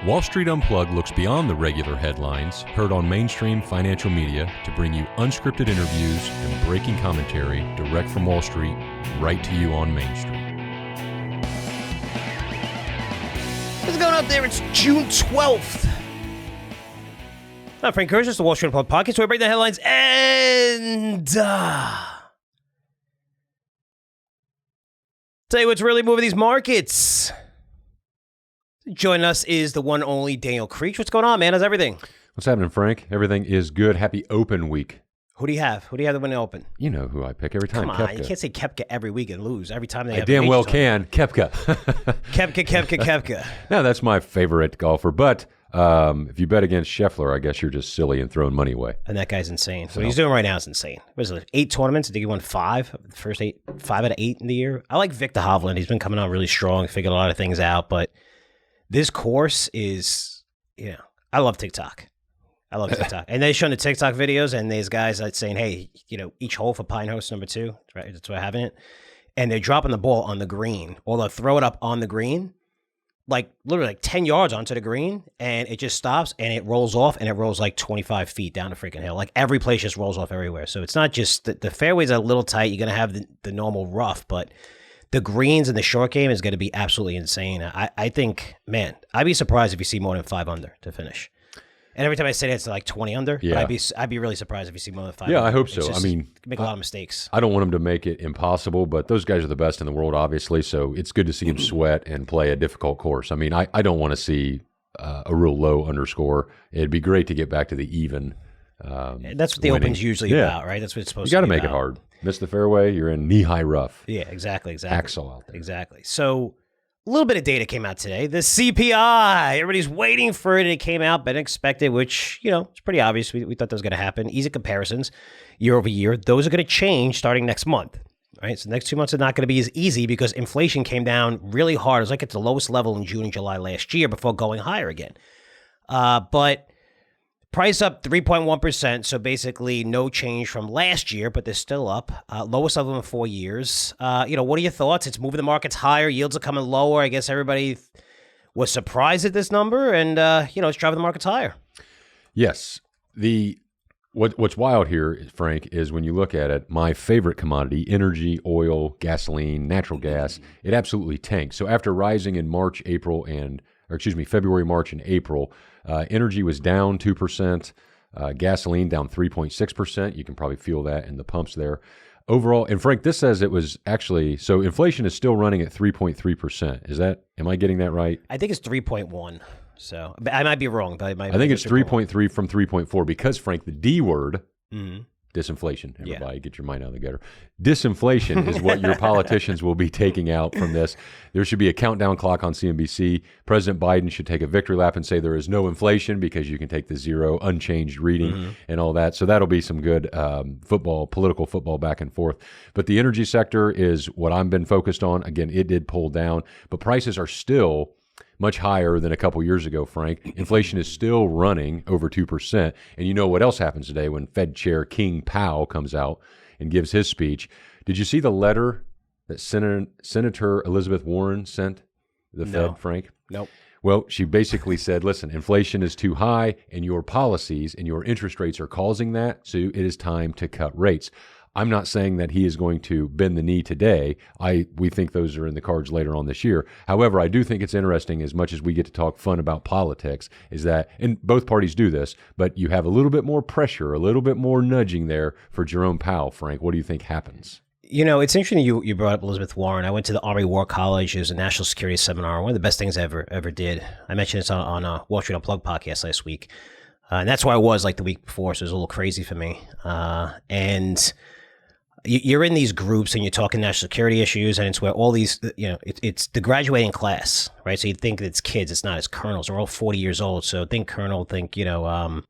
Wall Street Unplugged looks beyond the regular headlines heard on mainstream financial media to bring you unscripted interviews and breaking commentary direct from Wall Street right to you on Main Street. What's going on there? It's June 12th. I'm Frank Curzio, it's the Wall Street Unplugged podcast where we break the headlines and tell you what's really moving these markets. Joining us is the one and only Daniel Creech. What's going on, man? How's everything? What's happening, Frank? Everything is good. Happy open week. Who do you have? Who do you have to win the open? You know who I pick every time. Come on, Kepka. you can't say Kepka every week and lose. Every time they I have damn well pages can. Kepka. Kepka. Now, that's my favorite golfer. But if you bet against Scheffler, I guess you're just silly and throwing money away. And that guy's insane. What he's doing right now is insane. What is it, 8 tournaments? I think he won 5. The first 5 out of 8 in the year. I like Victor Hovland. He's been coming on really strong, figured a lot of things out. But this course is, I love TikTok. And they're showing the TikTok videos, and there's guys that saying, hey, each hole for Pinehurst number 2, right? That's what I have in it. And they're dropping the ball on the green, or they'll throw it up on the green, like literally like 10 yards onto the green, and it just stops, and it rolls off, and it rolls like 25 feet down the freaking hill. Like every place just rolls off everywhere. So it's not just, the fairways are a little tight. You're going to have the normal rough, but the greens in the short game is going to be absolutely insane. I think, man, I'd be surprised if you see more than 5 under to finish. And every time I say that, it's like 20 under. Yeah. But I'd be really surprised if you see more than 5 Yeah, under. I hope so. Just, I mean, make a lot of mistakes. I don't want them to make it impossible, but those guys are the best in the world, obviously. So it's good to see them sweat and play a difficult course. I mean, I don't want to see a real low underscore. It'd be great to get back to the even. That's what the winning. Open's usually about, right? That's what it's supposed You to be. got to make it hard. Miss the fairway, you're in knee-high rough. Yeah, exactly. Axle out there. Exactly. So a little bit of data came out today. The CPI, everybody's waiting for it. It came out, better than expected, which, it's pretty obvious. We thought that was going to happen. Easy comparisons year over year. Those are going to change starting next month, right? So the next 2 months are not going to be as easy because inflation came down really hard. It was like at the lowest level in June and July last year before going higher again. But price up 3.1%, so basically no change from last year, but they're still up. Lowest level in 4 years. What are your thoughts? It's moving the markets higher. Yields are coming lower. I guess everybody was surprised at this number, and it's driving the markets higher. Yes. What's wild here, Frank, is when you look at it, my favorite commodity, energy, oil, gasoline, natural gas, it absolutely tanked. So after rising in February, March, and April, energy was down 2%, gasoline down 3.6%. You can probably feel that in the pumps there. Overall, and Frank, this says it was actually, so inflation is still running at 3.3%. Am I getting that right? I think it's 3.1. So I might be wrong, but I think it's 3.3 from 3.4 because, Frank, the D word, disinflation. Everybody, get your mind out of the gutter. Disinflation is what your politicians will be taking out from this. There should be a countdown clock on CNBC. President Biden should take a victory lap and say there is no inflation because you can take the zero unchanged reading and all that. So that'll be some good political football back and forth. But the energy sector is what I've been focused on. Again, it did pull down, but prices are still much higher than a couple years ago, Frank. Inflation is still running over 2%. And you know what else happens today when Fed Chair King Powell comes out and gives his speech? Did you see the letter that Senator Elizabeth Warren sent the Fed, Frank? Nope. Well, she basically said, listen, inflation is too high and your policies and your interest rates are causing that, so it is time to cut rates. I'm not saying that he is going to bend the knee today. We think those are in the cards later on this year. However, I do think it's interesting, as much as we get to talk fun about politics, is that, and both parties do this, but you have a little bit more pressure, a little bit more nudging there for Jerome Powell. Frank, what do you think happens? It's interesting you brought up Elizabeth Warren. I went to the Army War College. It was a national security seminar. One of the best things I ever did. I mentioned this on a Wall Street Unplugged podcast last week. And that's where I was like the week before, so it was a little crazy for me. And you're in these groups and you're talking national security issues, and it's where all these, it's the graduating class, right? So you think it's kids, it's not, it's colonels. They're all 40 years old. So think colonel, think, Jessup.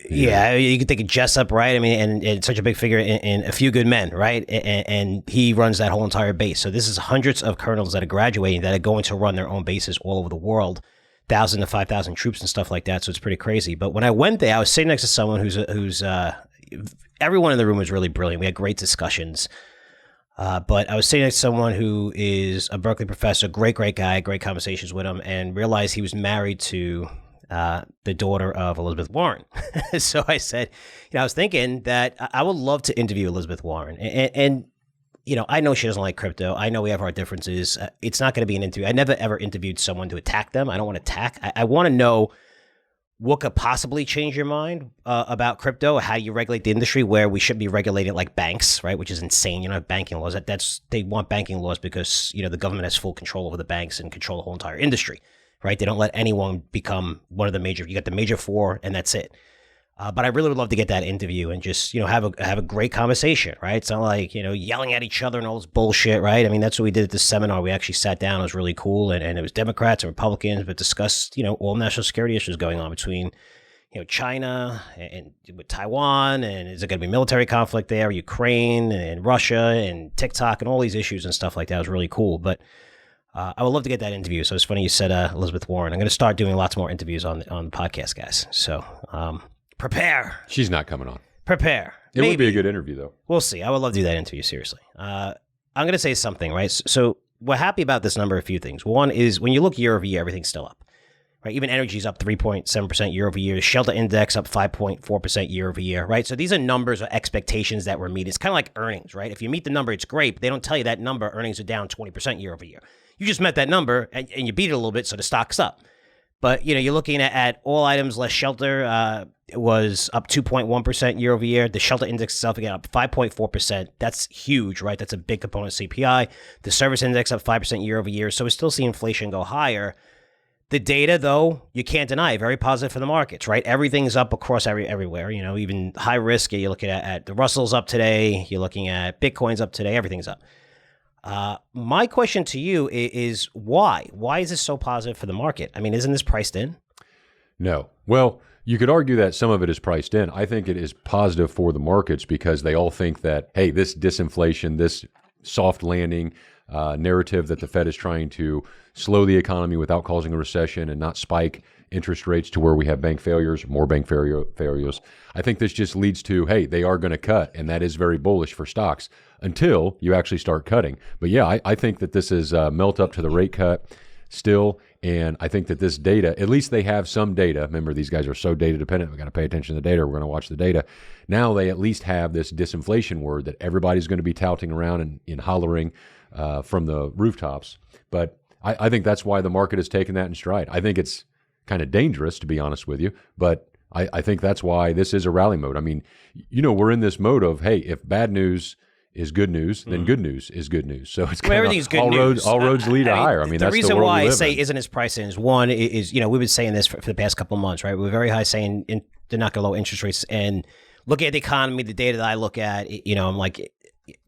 Yeah, you could think of Jessup, right? I mean, and such a big figure in A Few Good Men, right? And he runs that whole entire base. So this is hundreds of colonels that are graduating that are going to run their own bases all over the world. 1,000 to 5,000 troops and stuff like that. So it's pretty crazy. But when I went there, I was sitting next to someone who's everyone in the room was really brilliant. We had great discussions. But I was sitting next to someone who is a Berkeley professor, great guy, great conversations with him, and realized he was married to the daughter of Elizabeth Warren. So I said, I was thinking that I would love to interview Elizabeth Warren. And I know she doesn't like crypto. I know we have our differences. It's not going to be an interview. I never, ever interviewed someone to attack them. I don't want to attack. I want to know what could possibly change your mind about crypto, how you regulate the industry, where we should be regulated like banks, right? Which is insane. Banking laws. They want banking laws because, the government has full control over the banks and control the whole entire industry, right? They don't let anyone become one of the major. You got the major four, and that's it. But I really would love to get that interview and just, have a great conversation, right? It's not like, yelling at each other and all this bullshit, right? I mean, that's what we did at this seminar. We actually sat down. It was really cool. And it was Democrats and Republicans, but discussed, all national security issues going on between, China and with Taiwan. And is it going to be military conflict there, Ukraine and Russia and TikTok and all these issues and stuff like that. It was really cool. But I would love to get that interview. So it's funny you said Elizabeth Warren. I'm going to start doing lots more interviews on the podcast, guys. So, prepare. She's not coming on. Prepare. It would be a good interview, though. We'll see. I would love to do that interview, seriously. I'm going to say something, right? So we're happy about this number, a few things. One is when you look year over year, everything's still up, right? Even energy's up 3.7% year over year. The shelter index up 5.4% year over year, right? So these are numbers or expectations that were met. It's kind of like earnings, right? If you meet the number, it's great, but they don't tell you that number, earnings are down 20% year over year. You just met that number and you beat it a little bit, so the stock's up. But, you're looking at all items less shelter. It was up 2.1% year over year. The shelter index itself, again, up 5.4%. That's huge, right? That's a big component of CPI. The service index up 5% year over year. So we still see inflation go higher. The data, though, you can't deny, very positive for the markets, right? Everything's up across everywhere. Even high risk, you're looking at the Russell's up today. You're looking at Bitcoin's up today. Everything's up. My question to you is why? Why is this so positive for the market? I mean, isn't this priced in? No. Well, you could argue that some of it is priced in. I think it is positive for the markets because they all think that, hey, this disinflation, this soft landing narrative that the Fed is trying to slow the economy without causing a recession and not spike interest rates to where we have bank failures, more bank failures. I think this just leads to, hey, they are going to cut, and that is very bullish for stocks until you actually start cutting. But yeah, I think that this is melt up to the rate cut still, and I think that this data, at least they have some data. Remember, these guys are so data dependent. We got to pay attention to the data. We're going to watch the data. Now they at least have this disinflation word that everybody's going to be touting around and hollering from the rooftops. But I think that's why the market has taken that in stride. I think it's kind of dangerous, to be honest with you, but I think that's why this is a rally mode. I mean, we're in this mode of, hey, if bad news is good news, then good news is good news. So it's kind everything's of good news. All roads lead to higher. I mean, that's the reason world why we I live say in. isn't as priced in is one is we've been saying this for the past couple of months, right? We're very high saying they're not going to lower interest rates, and looking at the economy, the data that I look at, I'm like,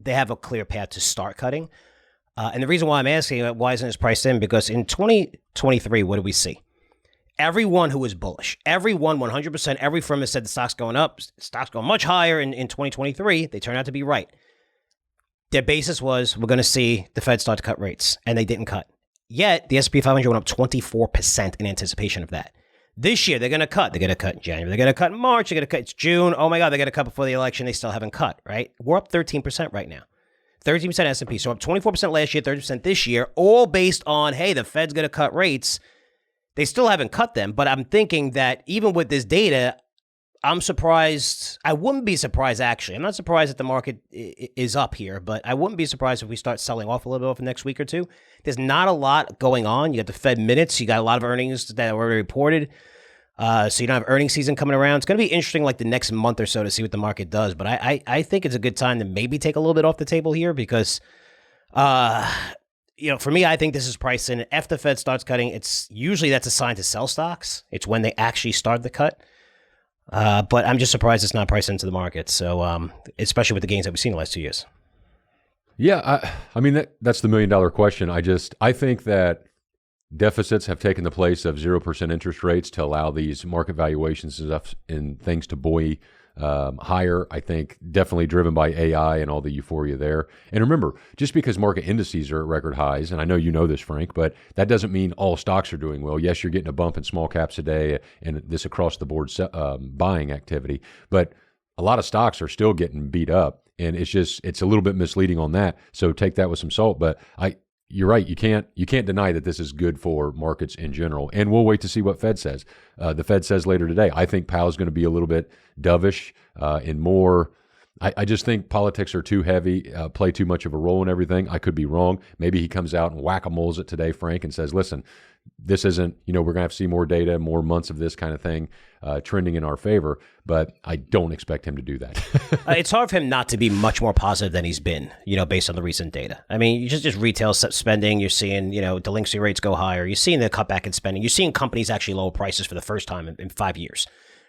they have a clear path to start cutting. And the reason why I'm asking why isn't this priced in, because in 2023, what do we see? Everyone who was bullish, everyone 100%, every firm has said the stock's going up, stock's going much higher in 2023. They turned out to be right. Their basis was we're going to see the Fed start to cut rates, and they didn't cut. Yet the S&P 500 went up 24% in anticipation of that. This year, they're going to cut. They're going to cut in January. They're going to cut in March. They're going to cut. It's June. Oh, my God, they're going to cut before the election. They still haven't cut, right? We're up 13% right now. 13% S&P. So up 24% last year, 30% this year, all based on, hey, the Fed's going to cut rates. They still haven't cut them, but I'm thinking that even with this data, I'm surprised. I wouldn't be surprised, actually. I'm not surprised that the market is up here, but I wouldn't be surprised if we start selling off a little bit over the next week or two. There's not a lot going on. You got the Fed minutes. You got a lot of earnings that are already reported. So you don't have earnings season coming around. It's going to be interesting like the next month or so to see what the market does. But I think it's a good time to maybe take a little bit off the table here because, for me, I think this is priced in. If the Fed starts cutting, it's usually that's a sign to sell stocks. It's when they actually start the cut. But I'm just surprised it's not priced into the market. So especially with the gains that we've seen the last 2 years. Yeah, I mean, that's the $1 million question. I think that deficits have taken the place of 0% interest rates to allow these market valuations and things to buoy higher. I think definitely driven by AI and all the euphoria there. And remember, just because market indices are at record highs, and I know you know this, Frank, but that doesn't mean all stocks are doing well. Yes, you're getting a bump in small caps today and this across the board buying activity, but a lot of stocks are still getting beat up. And it's a little bit misleading on that. So take that with some salt. But you're right. You can't deny that this is good for markets in general. And we'll wait to see what Fed says. The Fed says later today. I think Powell's going to be a little bit dovish and more. I just think politics are too heavy, play too much of a role in everything. I could be wrong. Maybe he comes out and whack-a-moles it today, Frank, and says, listen, this isn't, we're going to have to see more data, more months of this kind of thing trending in our favor. But I don't expect him to do that. It's hard for him not to be much more positive than he's been, based on the recent data. I mean, you just retail spending, you're seeing, delinquency rates go higher. You're seeing the cutback in spending. You're seeing companies actually lower prices for the first time in 5 years.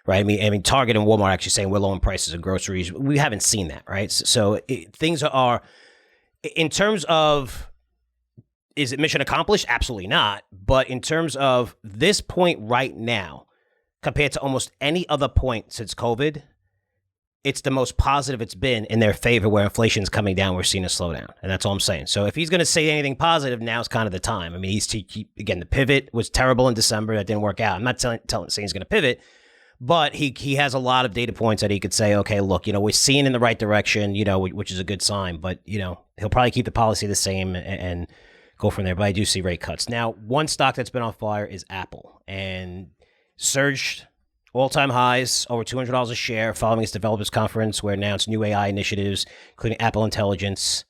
Right. I mean, Target and Walmart actually saying we're lowering prices of groceries. We haven't seen that. Right. So things are, in terms of, is it mission accomplished? Absolutely not. But in terms of this point right now, compared to almost any other point since COVID, it's the most positive it's been in their favor, where inflation's coming down. We're seeing a slowdown. And that's all I'm saying. So if he's going to say anything positive, now's kind of the time. I mean, again, the pivot was terrible in December. That didn't work out. I'm not saying he's going to pivot. But he has a lot of data points that he could say, okay, look, we're seeing in the right direction, which is a good sign. But, he'll probably keep the policy the same and go from there. But I do see rate cuts. Now, one stock that's been on fire is Apple, and surged all-time highs, over $200 a share following its developers conference, where it announced new AI initiatives, including Apple Intelligence.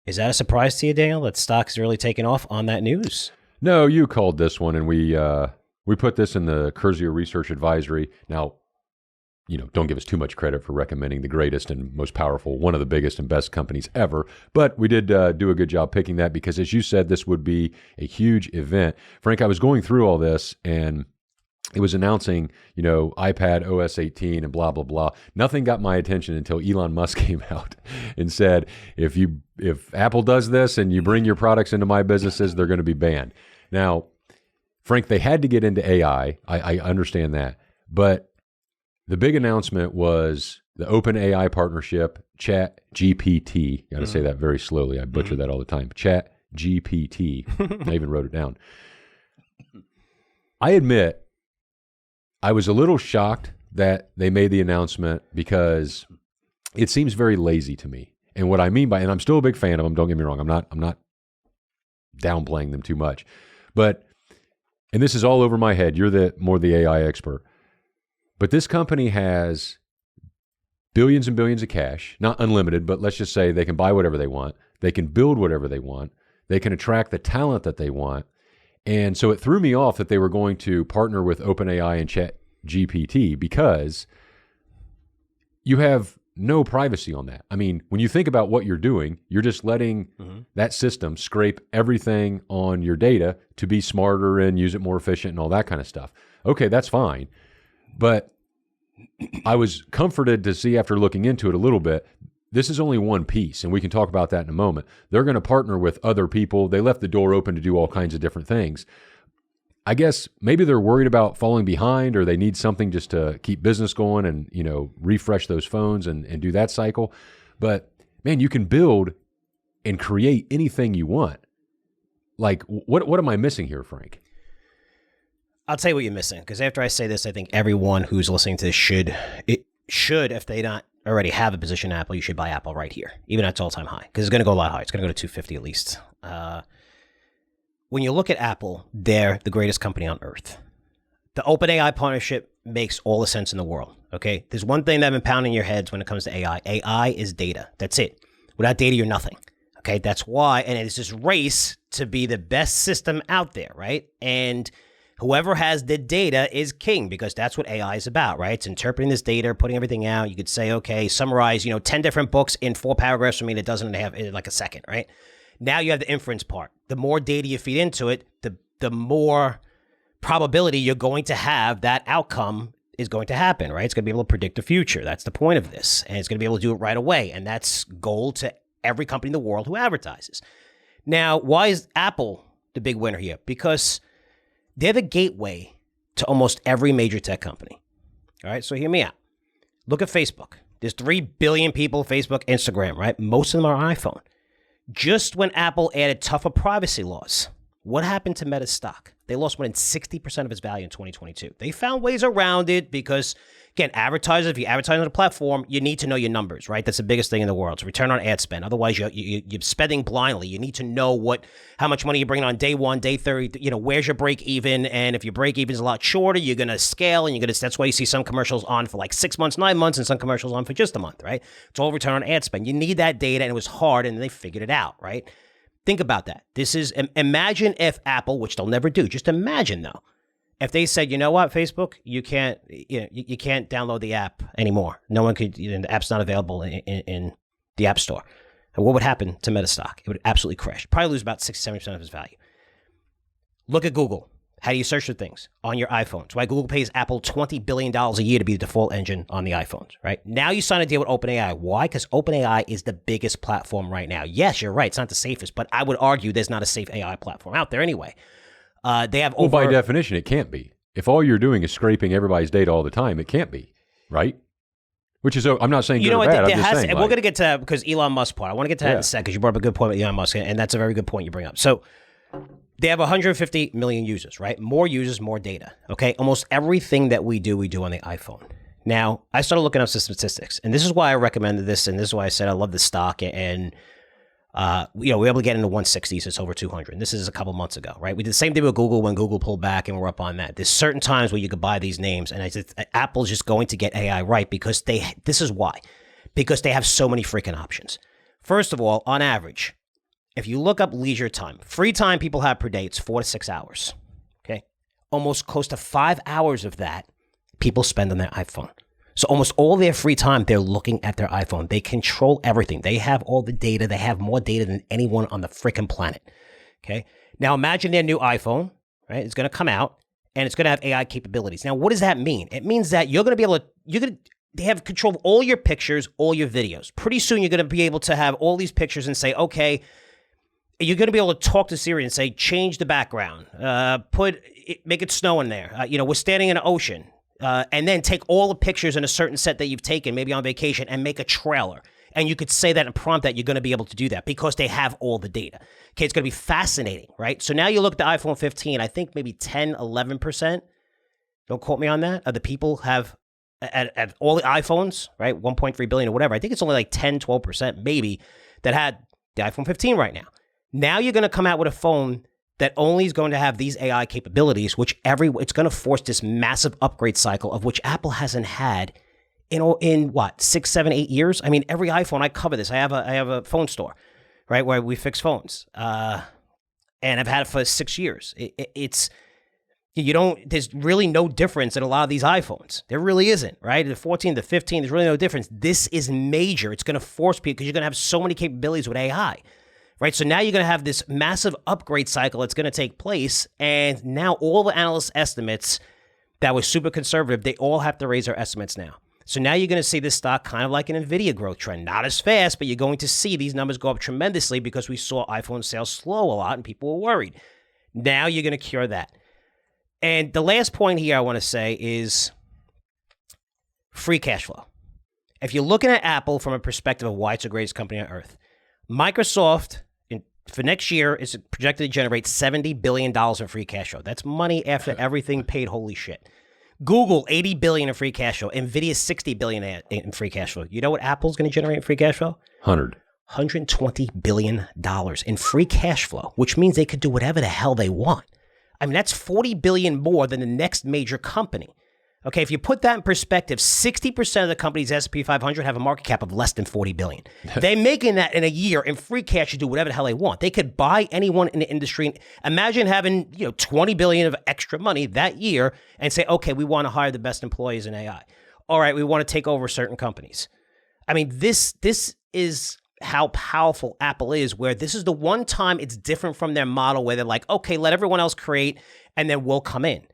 Is that a surprise to you, Daniel, that stock's really taken off on that news? No, you called this one, and we put this in the Curzio Research Advisory. Now, don't give us too much credit for recommending the greatest and most powerful, one of the biggest and best companies ever. But we did do a good job picking that because, as you said, this would be a huge event. Frank, I was going through all this, and it was announcing, iPad OS 18 and blah, blah, blah. Nothing got my attention until Elon Musk came out and said, if Apple does this and you bring your products into my businesses, they're going to be banned. Now, Frank, they had to get into AI. I understand that. But the big announcement was the Open AI partnership, Chat GPT. Got to say that very slowly. I butcher that all the time. Chat GPT. I even wrote it down. I admit, I was a little shocked that they made the announcement because it seems very lazy to me. And what I mean by, and I'm still a big fan of them, don't get me wrong. I'm not downplaying them too much. But, and this is all over my head, you're more the AI expert. But this company has billions and billions of cash, not unlimited, but let's just say they can buy whatever they want. They can build whatever they want. They can attract the talent that they want. And so it threw me off that they were going to partner with OpenAI and ChatGPT because you have no privacy on that. I mean, when you think about what you're doing, you're just letting that system scrape everything on your data to be smarter and use it more efficient and all that kind of stuff. Okay, that's fine. But I was comforted to see, after looking into it a little bit, this is only one piece, and we can talk about that in a moment. They're going to partner with other people. They left the door open to do all kinds of different things. I guess maybe they're worried about falling behind, or they need something just to keep business going and, refresh those phones and do that cycle. But man, you can build and create anything you want. Like, what am I missing here, Frank? I'll tell you what you're missing, because after I say this, I think everyone who's listening to this should, if they not already have a position in Apple, you should buy Apple right here, even at its all-time high, because it's going to go a lot higher. It's going to go to 250 at least. When you look at Apple, they're the greatest company on earth. The OpenAI partnership makes all the sense in the world, okay? There's one thing that I've been pounding in your heads when it comes to AI. AI is data. That's it. Without data, you're nothing, okay? That's why, and it's this race to be the best system out there, right? And whoever has the data is king, because that's what AI is about, right? It's interpreting this data, putting everything out. You could say, okay, summarize, 10 different books in 4 paragraphs for me, and it doesn't have like a second, right? Now you have the inference part. The more data you feed into it, the more probability you're going to have that outcome is going to happen, right? It's going to be able to predict the future. That's the point of this. And it's going to be able to do it right away. And that's gold to every company in the world who advertises. Now, why is Apple the big winner here? Because they're the gateway to almost every major tech company. All right, so hear me out. Look at Facebook. There's 3 billion people, Facebook, Instagram, right? Most of them are on iPhone. Just when Apple added tougher privacy laws, what happened to Meta's stock? They lost more than 60% of its value in 2022. They found ways around it because, again, advertisers, if you advertise on a platform, you need to know your numbers, right? That's the biggest thing in the world. So return on ad spend. Otherwise, you're spending blindly. You need to know how much money you're bringing on day 1, day 30, where's your break even? And if your break even is a lot shorter, you're going to scale and that's why you see some commercials on for like 6 months, 9 months, and some commercials on for just a month, right? It's all return on ad spend. You need that data, and it was hard, and they figured it out, right? Think about that. Imagine if Apple, which they'll never do, just imagine though, if they said, you know what, Facebook, you can't download the app anymore. No one could, the app's not available in the App Store. And what would happen to Meta stock? It would absolutely crash. Probably lose about 60-70% of its value. Look at Google. How do you search for things? On your iPhones. Why Google pays Apple $20 billion a year to be the default engine on the iPhones, right? Now you sign a deal with OpenAI. Why? Because OpenAI is the biggest platform right now. Yes, you're right. It's not the safest, but I would argue there's not a safe AI platform out there anyway. They have Well, by definition, it can't be. If all you're doing is scraping everybody's data all the time, it can't be, right? Which is, I'm not saying good or bad. I'm just saying. We're going to get to that because Elon Musk part. I want to get to that in a second because you brought up a good point with Elon Musk, and that's a very good point you bring up. So they have 150 million users, right? More users, more data, okay? Almost everything that we do on the iPhone. Now, I started looking up some statistics, and this is why I recommended this, and this is why I said I love this stock, and we're able to get into 160s. It's over 200. And this is a couple months ago, right? We did the same thing with Google when Google pulled back, and we're up on that. There's certain times where you could buy these names, and Apple's just going to get AI right because this is why. Because they have so many freaking options. First of all, on average, if you look up leisure time, free time people have per day, it's 4 to 6 hours, okay? Almost close to 5 hours of that people spend on their iPhone. So almost all their free time, they're looking at their iPhone. They control everything. They have all the data. They have more data than anyone on the freaking planet, okay? Now imagine their new iPhone, right? It's going to come out, and it's going to have AI capabilities. Now, what does that mean? It means that you're going to be able to, they have control of all your pictures, all your videos. Pretty soon, you're going to be able to have all these pictures and say, okay, you're going to be able to talk to Siri and say, change the background, make it snow in there. We're standing in an ocean, and then take all the pictures in a certain set that you've taken, maybe on vacation, and make a trailer. And you could say that and prompt that. You're going to be able to do that because they have all the data. Okay, it's going to be fascinating, right? So now you look at the iPhone 15, I think maybe 10, 11%, don't quote me on that, of the people have, at all the iPhones, right, 1.3 billion or whatever, I think it's only like 10, 12% maybe that had the iPhone 15 right now. Now you're going to come out with a phone that only is going to have these AI capabilities, which it's going to force this massive upgrade cycle of which Apple hasn't had in what, 6, 7, 8 years? I mean, every iPhone, I cover this. I have a phone store, right, where we fix phones, and I've had it for 6 years. There's really no difference in a lot of these iPhones. There really isn't, right? The 14, the 15, there's really no difference. This is major. It's going to force people because you're going to have so many capabilities with AI. Right, so now you're going to have this massive upgrade cycle that's going to take place, and now all the analyst estimates that were super conservative, they all have to raise their estimates now. So now you're going to see this stock kind of like an NVIDIA growth trend. Not as fast, but you're going to see these numbers go up tremendously because we saw iPhone sales slow a lot and people were worried. Now you're going to cure that. And the last point here I want to say is free cash flow. If you're looking at Apple from a perspective of why it's the greatest company on earth, Microsoft for next year is projected to generate $70 billion in free cash flow. That's money after everything paid. Holy shit. Google, $80 billion in free cash flow. NVIDIA, $60 billion in free cash flow. You know what Apple's going to generate in free cash flow? $120 billion in free cash flow, which means they could do whatever the hell they want. I mean, that's $40 billion more than the next major company. Okay, if you put that in perspective, 60% of the companies S&P 500 have a market cap of less than $40 billion. They're making that in a year in free cash to do whatever the hell they want. They could buy anyone in the industry. Imagine having $20 billion of extra money that year and say, okay, we want to hire the best employees in AI. All right, we want to take over certain companies. I mean, this is how powerful Apple is, where this is the one time it's different from their model where they're like, okay, let everyone else create and then we'll come in.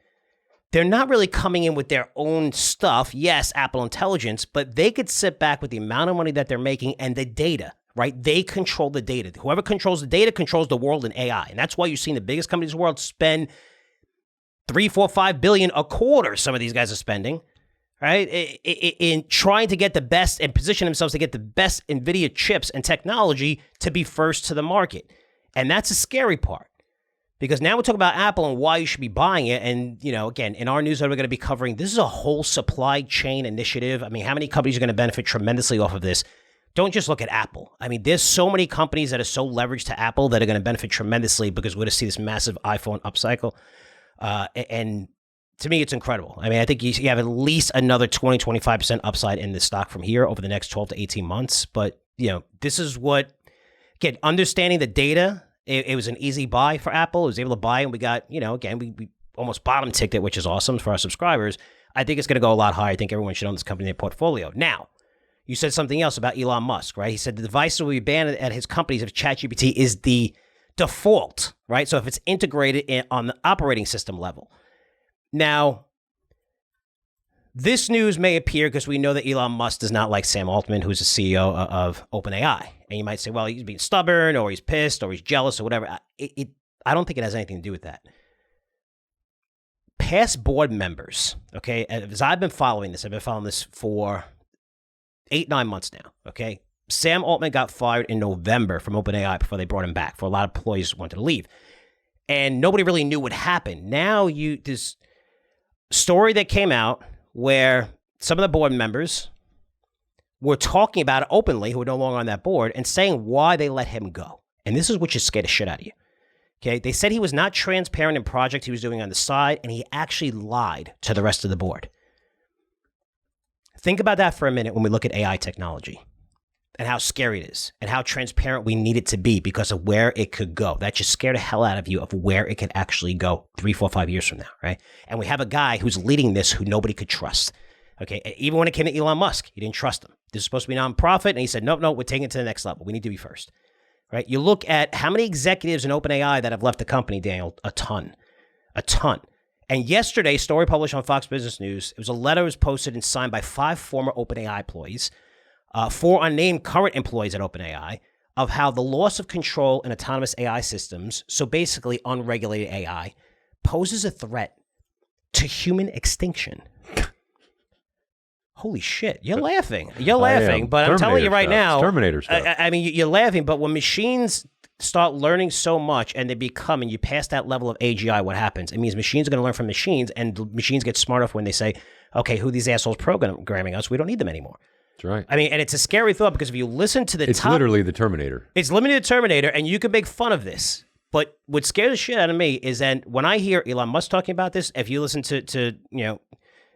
They're not really coming in with their own stuff. Yes, Apple Intelligence, but they could sit back with the amount of money that they're making and the data, right? They control the data. Whoever controls the data controls the world in AI. And that's why you're seeing the biggest companies in the world spend 3, 4, 5 billion a quarter. Some of these guys are spending, right? In trying to get the best and position themselves to get the best NVIDIA chips and technology to be first to the market. And that's a scary part. Because now we're talking about Apple and why you should be buying it. And, again, in our newsletter, we're going to be covering, this is a whole supply chain initiative. I mean, how many companies are going to benefit tremendously off of this? Don't just look at Apple. I mean, there's so many companies that are so leveraged to Apple that are going to benefit tremendously because we're going to see this massive iPhone upcycle. And to me, it's incredible. I mean, I think you have at least another 20-25% upside in this stock from here over the next 12 to 18 months. But, this is what, again, understanding the data, it was an easy buy for Apple. It was able to buy, and we got, again, we almost bottom ticked it, which is awesome for our subscribers. I think it's going to go a lot higher. I think everyone should own this company in their portfolio. Now, you said something else about Elon Musk, right? He said the devices will be banned at his companies if ChatGPT is the default, right? So if it's integrated on the operating system level. Now, this news may appear because we know that Elon Musk does not like Sam Altman, who's the CEO of OpenAI. And you might say, well, he's being stubborn, or he's pissed, or he's jealous, or whatever. I don't think it has anything to do with that. Past board members, okay, as I've been following this for 8-9 months now, okay? Sam Altman got fired in November from OpenAI before they brought him back, for a lot of employees wanted to leave. And nobody really knew what happened. Now, this story that came out where some of the board members were talking about it openly, who are no longer on that board, and saying why they let him go. And this is what should scare the shit out of you. Okay, they said he was not transparent in projects he was doing on the side, and he actually lied to the rest of the board. Think about that for a minute when we look at AI technology and how scary it is and how transparent we need it to be because of where it could go. That just scared the hell out of you of where it could actually go 3, 4, 5 years from now, right? And we have a guy who's leading this who nobody could trust. Okay, even when it came to Elon Musk, he didn't trust him. This is supposed to be nonprofit, and he said, no, we're taking it to the next level. We need to be first, right? You look at how many executives in OpenAI that have left the company, Daniel, a ton. And yesterday, story published on Fox Business News, it was a letter that was posted and signed by 5 former OpenAI employees, 4 unnamed current employees at OpenAI, of how the loss of control in autonomous AI systems, so basically unregulated AI, poses a threat to human extinction. Holy shit, you're laughing. You're laughing, but I'm telling you right now, it's Terminator stuff. I mean, you're laughing, but when machines start learning so much and they become, and you pass that level of AGI, what happens? It means machines are going to learn from machines, and machines get smart enough when they say, okay, who are these assholes programming us? We don't need them anymore. That's right. I mean, and it's a scary thought because if you listen to it's literally the Terminator. It's literally the Terminator, and you can make fun of this. But what scares the shit out of me is that when I hear Elon Musk talking about this, if you listen to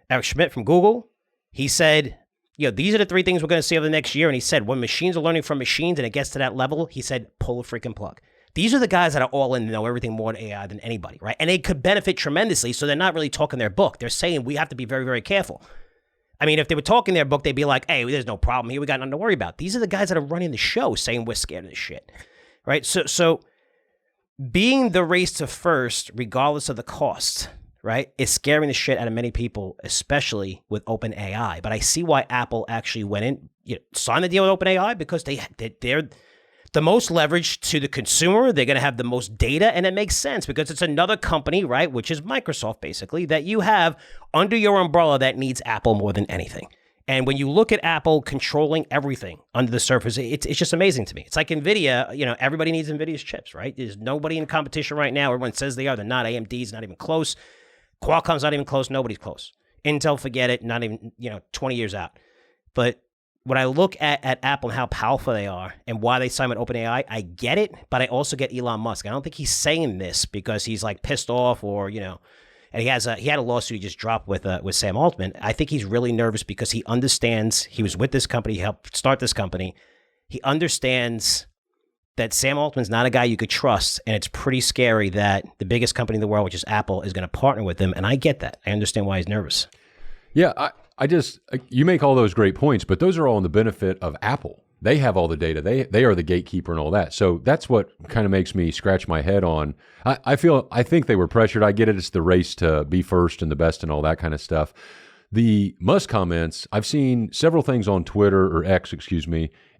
Eric Schmidt from Google, he said, these are the 3 things we're going to see over the next year. And he said, when machines are learning from machines and it gets to that level, he said, pull a freaking plug. These are the guys that are all in and know everything more than AI than anybody, right? And they could benefit tremendously. So they're not really talking their book. They're saying we have to be very, very careful. I mean, if they were talking their book, they'd be like, hey, there's no problem here. We got nothing to worry about. These are the guys that are running the show saying we're scared of this shit, right? So being the race to first, regardless of the cost, right, is scaring the shit out of many people, especially with OpenAI. But I see why Apple actually went in, signed the deal with OpenAI because they're the most leverage to the consumer. They're going to have the most data, and it makes sense because it's another company, right, which is Microsoft, basically, that you have under your umbrella that needs Apple more than anything. And when you look at Apple controlling everything under the surface, it's just amazing to me. It's like NVIDIA, everybody needs NVIDIA's chips, right? There's nobody in competition right now. Everyone says they are. They're not. AMD's not even close. Qualcomm's not even close. Nobody's close. Intel, forget it. Not even, 20 years out. But when I look at Apple and how powerful they are and why they signed with OpenAI, I get it, but I also get Elon Musk. I don't think he's saying this because he's like pissed off or, and he had a lawsuit he just dropped with Sam Altman. I think he's really nervous because he understands, he was with this company, he helped start this company. He understands that Sam Altman's not a guy you could trust, and it's pretty scary that the biggest company in the world, which is Apple, is going to partner with him, and I get that. I understand why he's nervous. Yeah, you make all those great points, but those are all in the benefit of Apple. They have all the data. They are the gatekeeper and all that. So that's what kind of makes me scratch my head on. I think they were pressured. I get it. It's the race to be first and the best and all that kind of stuff. The Musk comments, I've seen several things on Twitter or X,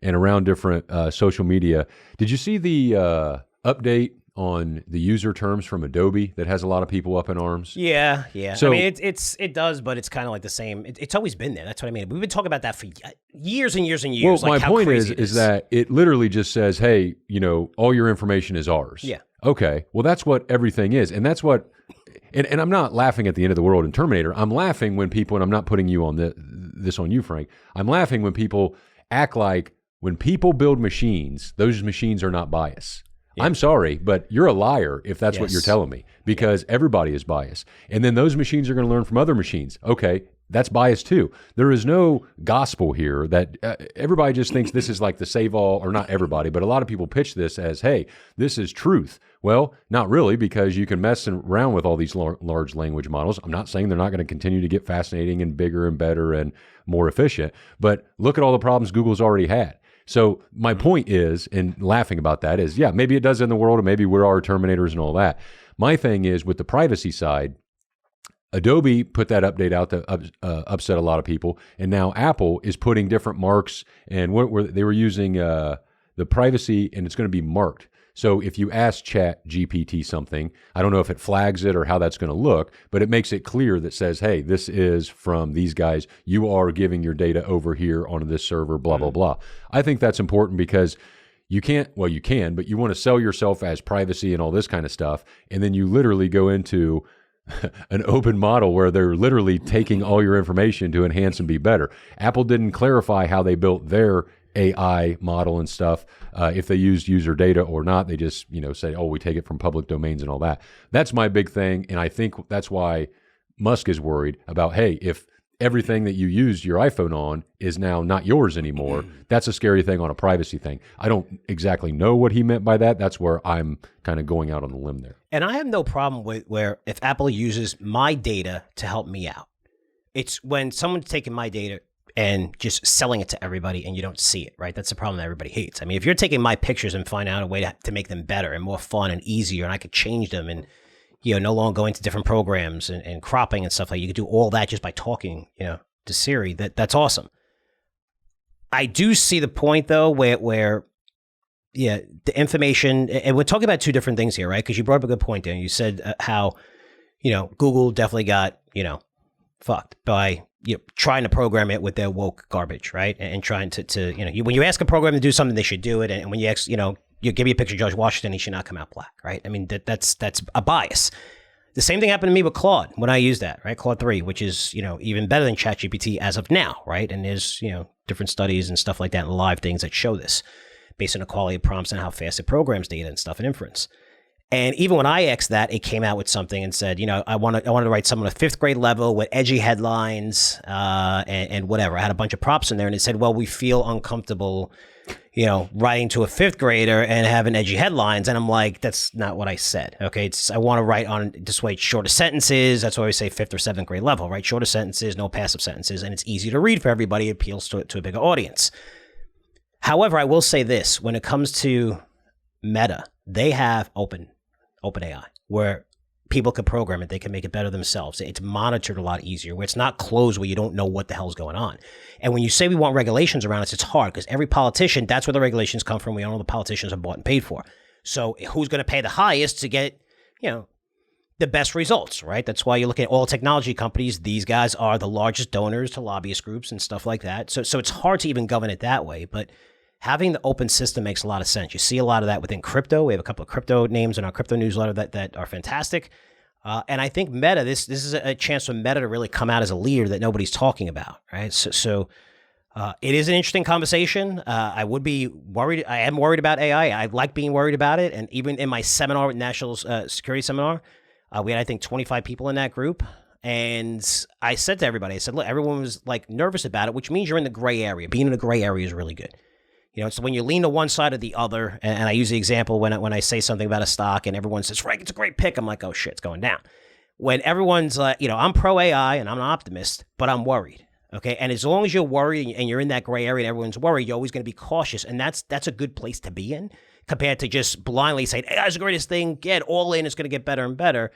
and around different social media. Did you see the update on the user terms from Adobe that has a lot of people up in arms. Yeah. So, I mean, it does, but it's kind of like the same. It's always been there. That's what I mean. We've been talking about that for years and years and years. Well, like my how point crazy is that it literally just says, hey, all your information is ours. Yeah. Okay. Well, that's what everything is. And that's what, and I'm not laughing at the end of the world in Terminator. I'm laughing when people, and I'm not putting you on this on you, Frank. I'm laughing when people act like when people build machines, those machines are not biased. Yeah. I'm sorry, but you're a liar if that's what you're telling me, because everybody is biased. And then those machines are going to learn from other machines. Okay, that's bias too. There is no gospel here that everybody just thinks this is like the save all, or not everybody, but a lot of people pitch this as, hey, this is truth. Well, not really, because you can mess around with all these large language models. I'm not saying they're not going to continue to get fascinating and bigger and better and more efficient, but look at all the problems Google's already had. So my point is, and laughing about that is, yeah, maybe it does in the world, and maybe we're our Terminators and all that. My thing is, with the privacy side, Adobe put that update out that upset a lot of people, and now Apple is putting different marks, and they were using the privacy, and it's going to be marked. So if you ask Chat GPT something, I don't know if it flags it or how that's going to look, but it makes it clear that says, hey, this is from these guys. You are giving your data over here on this server, blah, blah, blah. I think that's important because you can, but you want to sell yourself as privacy and all this kind of stuff. And then you literally go into an open model where they're literally taking all your information to enhance and be better. Apple didn't clarify how they built their AI model and stuff, if they used user data or not. They just, say, oh, we take it from public domains and all that. That's my big thing. And I think that's why Musk is worried about, hey, if everything that you use your iPhone on is now not yours anymore, that's a scary thing on a privacy thing. I don't exactly know what he meant by that. That's where I'm kind of going out on the limb there. And I have no problem with where if Apple uses my data to help me out. It's when someone's taking my data and just selling it to everybody and you don't see it, right? That's the problem that everybody hates. I mean, if you're taking my pictures and find out a way to make them better and more fun and easier, and I could change them and, no longer go into different programs and cropping and stuff like, you could do all that just by talking, to Siri, that's awesome. I do see the point though, where the information, and we're talking about two different things here, right? Because you brought up a good point there. You said how, Google definitely got, fucked by, trying to program it with their woke garbage, right? And trying to when you ask a program to do something, they should do it. And when you ask, you give me a picture of George Washington, he should not come out black, right? I mean, that's a bias. The same thing happened to me with Claude when I used that, right? Claude 3, which is, even better than ChatGPT as of now, right? And there's, different studies and stuff like that and live things that show this based on the quality of prompts and how fast it programs data and stuff and inference. And even when I asked that, it came out with something and said, I wanted to write something at 5th grade level with edgy headlines and whatever. I had a bunch of prompts in there, and it said, well, we feel uncomfortable, writing to a 5th grader and having edgy headlines. And I'm like, that's not what I said. Okay, I want to write on this way shorter sentences. That's why we say 5th or 7th grade level, right? Shorter sentences, no passive sentences, and it's easy to read for everybody. It appeals to a bigger audience. However, I will say this: when it comes to Meta, they have OpenAI, where people can program it. They can make it better themselves. It's monitored a lot easier, where it's not closed, where you don't know what the hell's going on. And when you say we want regulations around us, it's hard because every politician, that's where the regulations come from. We all know the politicians are bought and paid for. So who's going to pay the highest to get, the best results, right? That's why you look at all technology companies. These guys are the largest donors to lobbyist groups and stuff like that. So it's hard to even govern it that way. But having the open system makes a lot of sense. You see a lot of that within crypto. We have a couple of crypto names in our crypto newsletter that are fantastic. And I think Meta, this is a chance for Meta to really come out as a leader that nobody's talking about, right? So it is an interesting conversation. I would be worried. I am worried about AI. I like being worried about it. And even in my seminar, National Security Seminar, we had, I think, 25 people in that group. And I said to everybody, I said, look, everyone was like nervous about it, which means you're in the gray area. Being in the gray area is really good. It's when you lean to one side or the other, and I use the example when I say something about a stock and everyone says, Frank, it's a great pick. I'm like, oh shit, it's going down. When everyone's like, I'm pro AI and I'm an optimist, but I'm worried. Okay. And as long as you're worried and you're in that gray area and everyone's worried, you're always going to be cautious. And that's a good place to be in compared to just blindly saying, AI is the greatest thing. Get all in. It's going to get better and better.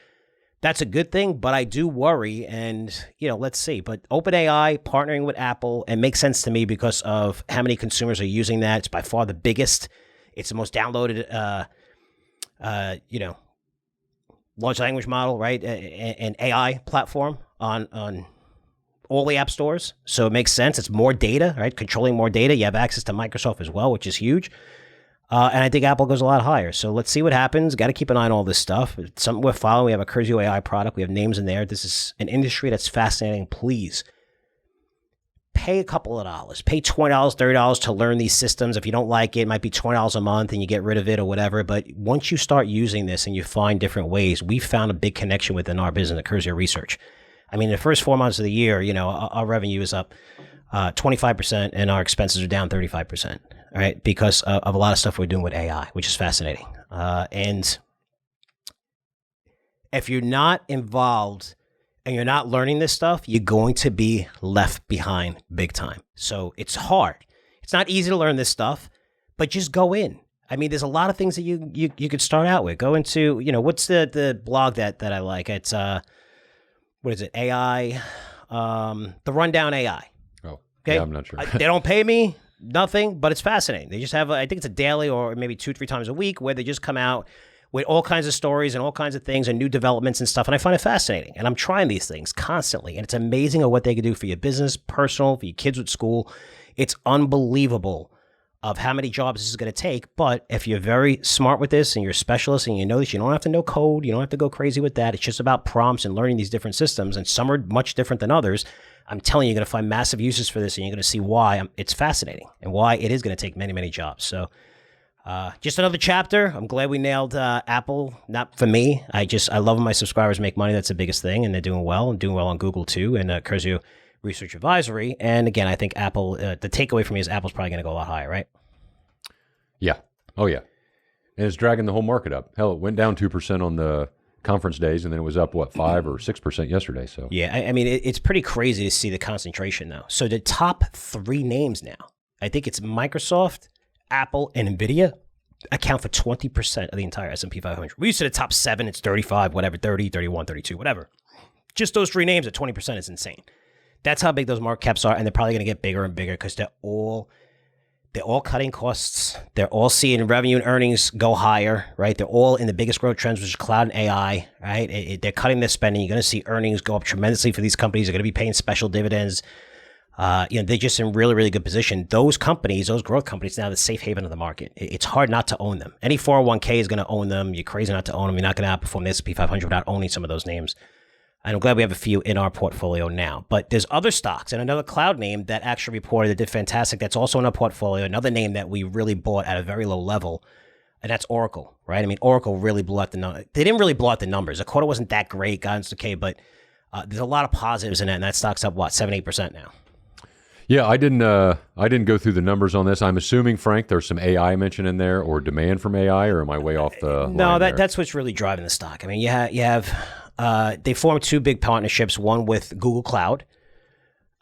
That's a good thing, but I do worry, and, let's see. But OpenAI partnering with Apple, and makes sense to me because of how many consumers are using that. It's by far the biggest. It's the most downloaded large language model, right? An AI platform on all the app stores. So it makes sense. It's more data, right? Controlling more data. You have access to Microsoft as well, which is huge. And I think Apple goes a lot higher. So let's see what happens. Got to keep an eye on all this stuff. It's something we're following. We have a Curzio AI product. We have names in there. This is an industry that's fascinating. Please pay a couple of dollars. Pay $20, $30 to learn these systems. If you don't like it, it might be $20 a month and you get rid of it or whatever. But once you start using this and you find different ways, we found a big connection within our business at Curzio Research. I mean, the first 4 months of the year, our revenue is up 25% and our expenses are down 35%, right? Because of a lot of stuff we're doing with AI, which is fascinating. And if you're not involved and you're not learning this stuff, you're going to be left behind big time. So it's hard. It's not easy to learn this stuff, but just go in. I mean, there's a lot of things that you could start out with. Go into, what's the blog that I like? It's, what is it? AI, the Rundown AI. Oh, okay. Yeah, I'm not sure. They don't pay me, nothing, but it's fascinating. They just have, I think it's a daily or maybe 2-3 times a week where they just come out with all kinds of stories and all kinds of things and new developments and stuff. And I find it fascinating. And I'm trying these things constantly. And it's amazing at what they can do for your business, personal, for your kids at school. It's unbelievable of how many jobs this is going to take. But if you're very smart with this and you're a specialist and you know this, you don't have to know code. You don't have to go crazy with that. It's just about prompts and learning these different systems. And some are much different than others. I'm telling you, you're going to find massive uses for this and you're going to see why it's fascinating and why it is going to take many, many jobs. So just another chapter. I'm glad we nailed Apple. Not for me. I love when my subscribers make money. That's the biggest thing. And they're doing well and doing well on Google too. And Curzio Research Advisory. And again, I think Apple, the takeaway for me is Apple's probably going to go a lot higher, right? Yeah. Oh, yeah. And it's dragging the whole market up. Hell, it went down 2% on the conference days, and then it was up, 5 or 6% yesterday. So yeah, I mean, it's pretty crazy to see the concentration now. So the top 3 names now, I think it's Microsoft, Apple, and NVIDIA account for 20% of the entire S&P 500. We used to the top 7, it's 35, whatever, 30, 31, 32, whatever. Just those 3 names at 20% is insane. That's how big those market caps are, and they're probably going to get bigger and bigger because they're all cutting costs. They're all seeing revenue and earnings go higher, right? They're all in the biggest growth trends, which is cloud and AI, right? They're cutting their spending. You're going to see earnings go up tremendously for these companies. They're going to be paying special dividends. They're just in really, really good position. Those companies, those growth companies, now the safe haven of the market. It's hard not to own them. Any 401k is going to own them. You're crazy not to own them. You're not going to outperform the S&P 500 without owning some of those names. And I'm glad we have a few in our portfolio now. But there's other stocks and another cloud name that actually reported that did fantastic. That's also in our portfolio. Another name that we really bought at a very low level, and that's Oracle, right? I mean, Oracle really blew out the numbers. They didn't really blow out the numbers. The quarter wasn't that great, guidance okay, but there's a lot of positives in it, and that stock's up, 7-8% now. Yeah, I didn't go through the numbers on this. I'm assuming, Frank, there's some AI mentioned in there or demand from AI, or am I way off the No, that's what's really driving the stock. I mean, you have they formed 2 big partnerships, one with Google Cloud,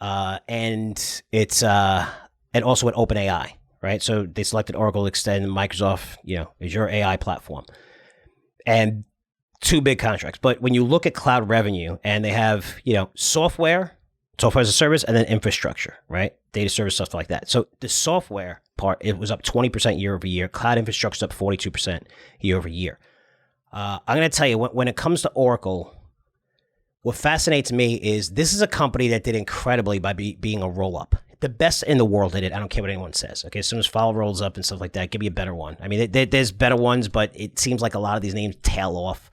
and it's and also with OpenAI, right? So they selected Oracle, extend Microsoft, Azure AI platform, and 2 big contracts. But when you look at cloud revenue, and they have software as a service, and then infrastructure, right? Data service, stuff like that. So the software part, it was up 20% year over year. Cloud infrastructure is up 42% year over year. I'm going to tell you, when it comes to Oracle, what fascinates me is this is a company that did incredibly by being a roll-up. The best in the world did it. I don't care what anyone says. Okay, as soon as Follow rolls up and stuff like that, give me a better one. I mean, there's better ones, but it seems like a lot of these names tail off.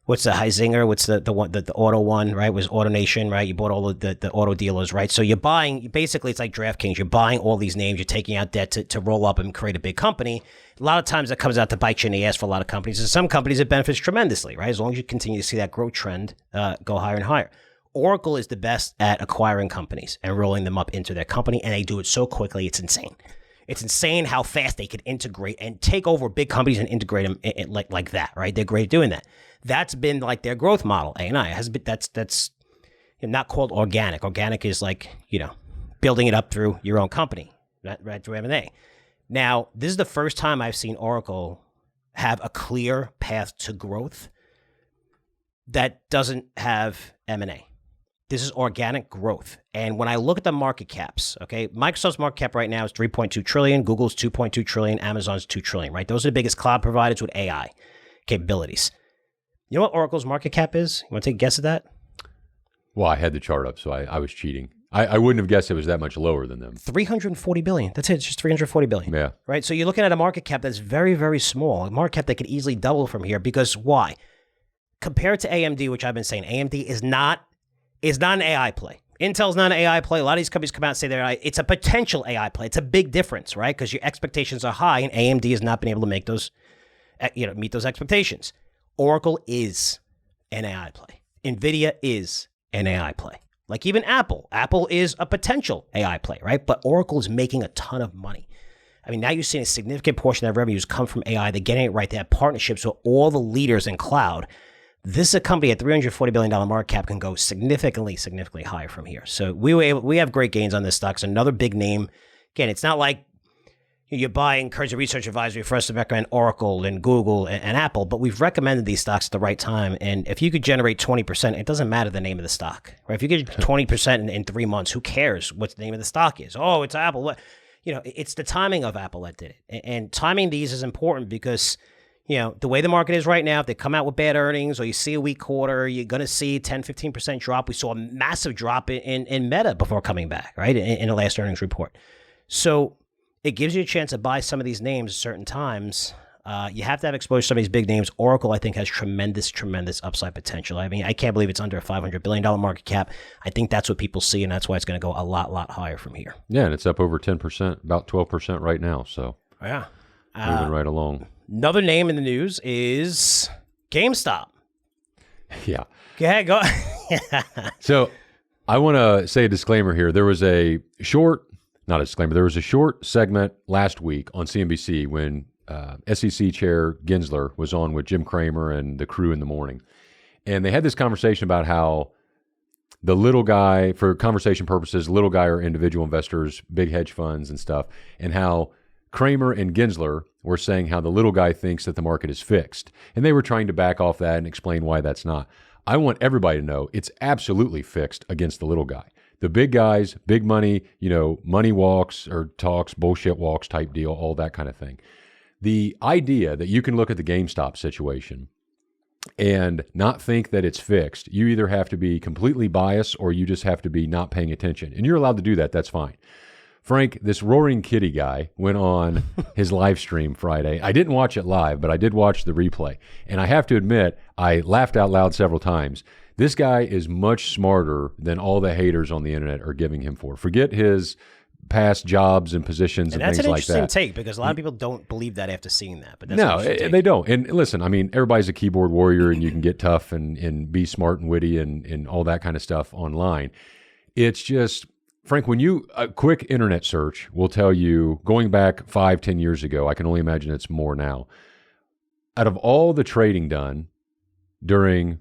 What's the Heisinger? What's the one, the auto one, right? Was AutoNation, right? You bought all of the auto dealers, right? So you're buying, basically it's like DraftKings. You're buying all these names. You're taking out debt to roll up and create a big company. A lot of times that comes out to bite you in the ass for a lot of companies. And some companies it benefits tremendously, right? As long as you continue to see that growth trend go higher and higher. Oracle is the best at acquiring companies and rolling them up into their company, and they do it so quickly, it's insane. It's insane how fast they can integrate and take over big companies and integrate them like that, right? They're great at doing that. That's been like their growth model. A&I has been, that's not called organic. Organic is like, building it up through your own company, right, through M&A. Now, this is the first time I've seen Oracle have a clear path to growth that doesn't have M&A. This is organic growth. And when I look at the market caps, okay, Microsoft's market cap right now is $3.2 trillion, Google's $2.2 trillion, Amazon's $2 trillion, right? Those are the biggest cloud providers with AI. capabilities. You know what Oracle's market cap is? You want to take a guess at that? Well, I had the chart up, so I was cheating. I wouldn't have guessed it was that much lower than them. $340 billion. That's it. It's just $340 billion. Yeah. Right? So you're looking at a market cap that's very, very small. A market cap that could easily double from here because why? Compared to AMD, which I've been saying, AMD is not an AI play. Intel's not an AI play. A lot of these companies come out and say they're AI. It's a potential AI play. It's a big difference, right? Because your expectations are high, and AMD has not been able to make those, meet those expectations. Oracle is an AI play. NVIDIA is an AI play. Like even Apple. Apple is a potential AI play, right? But Oracle is making a ton of money. I mean, now you're seeing a significant portion of their revenues come from AI. They're getting it right. They have partnerships with all the leaders in cloud. This is a company at $340 billion market cap can go significantly, significantly higher from here. So we have great gains on this stock. It's another big name. Again, it's not like you're buying Curzio Research Advisory for us to recommend Oracle and Google and Apple, but we've recommended these stocks at the right time. And if you could generate 20%, it doesn't matter the name of the stock, right? If you get 20% in 3 months, who cares what the name of the stock is? Oh, it's Apple. What? It's the timing of Apple that did it. And timing these is important because, the way the market is right now, if they come out with bad earnings or you see a weak quarter, you're going to see 10, 15% drop. We saw a massive drop in Meta before coming back, right? In the last earnings report. So it gives you a chance to buy some of these names at certain times. You have to have exposure to some of these big names. Oracle, I think, has tremendous upside potential. I mean, I can't believe it's under a $500 billion market cap. I think that's what people see, and that's why it's going to go a lot higher from here. Yeah, and it's up over 10%, about 12% right now. So yeah, moving right along. Another name in the news is GameStop. Yeah. Go ahead, go. So I want to say a disclaimer here. There was a short segment last week on CNBC when SEC Chair Gensler was on with Jim Cramer and the crew in the morning. And they had this conversation about how the little guy, for conversation purposes, little guy are individual investors, big hedge funds and stuff, and how Cramer and Gensler were saying how the little guy thinks that the market is fixed. And they were trying to back off that and explain why that's not. I want everybody to know it's absolutely fixed against the little guy. The big guys, big money, money walks or talks, bullshit walks type deal, all that kind of thing. The idea that you can look at the GameStop situation and not think that it's fixed, you either have to be completely biased or you just have to be not paying attention. And you're allowed to do that. That's fine. Frank, this Roaring Kitty guy went on his live stream Friday. I didn't watch it live, but I did watch the replay. And I have to admit, I laughed out loud several times. This guy is much smarter than all the haters on the internet are giving him for. Forget his past jobs and positions and things like that. That's an interesting take because a lot of people don't believe that after seeing that. But that's no, they don't. And listen, I mean, everybody's a keyboard warrior and you can get tough and be smart and witty and all that kind of stuff online. It's just, Frank, when a quick internet search will tell you, going back 5-10 years ago, I can only imagine it's more now, out of all the trading done during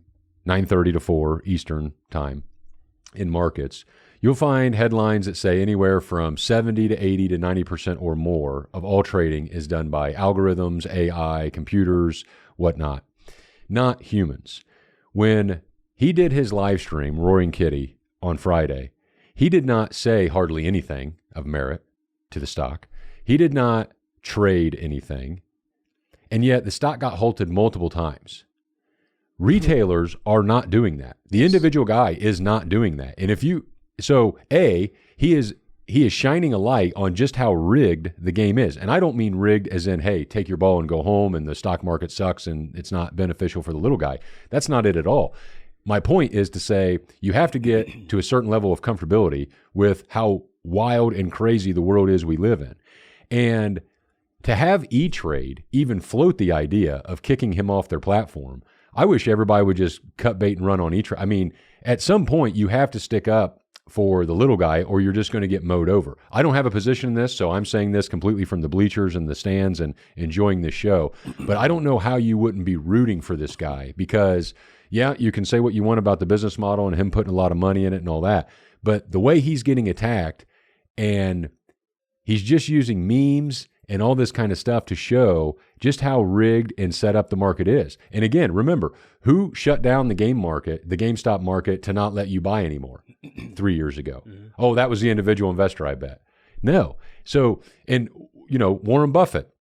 9:30 to 4 Eastern time in markets, you'll find headlines that say anywhere from 70 to 80 to 90% or more of all trading is done by algorithms, AI, computers, whatnot, not humans. When he did his live stream, Roaring Kitty, on Friday, he did not say hardly anything of merit to the stock. He did not trade anything. And yet the stock got halted multiple times. Retailers are not doing that. The individual guy is not doing that. And he is shining a light on just how rigged the game is. And I don't mean rigged as in, hey, take your ball and go home and the stock market sucks and it's not beneficial for the little guy. That's not it at all. My point is to say you have to get to a certain level of comfortability with how wild and crazy the world is we live in. And to have E-Trade even float the idea of kicking him off their platform, I wish everybody would just cut bait and run on E-Trade. I mean, at some point you have to stick up for the little guy or you're just going to get mowed over. I don't have a position in this, so I'm saying this completely from the bleachers and the stands and enjoying this show. But I don't know how you wouldn't be rooting for this guy because, yeah, you can say what you want about the business model and him putting a lot of money in it and all that. But the way he's getting attacked and he's just using memes and all this kind of stuff to show just how rigged and set up the market is. And again, remember, who shut down the GameStop market to not let you buy anymore 3 years ago? Mm-hmm. Oh, that was the individual investor, I bet. No. So, and Warren Buffett,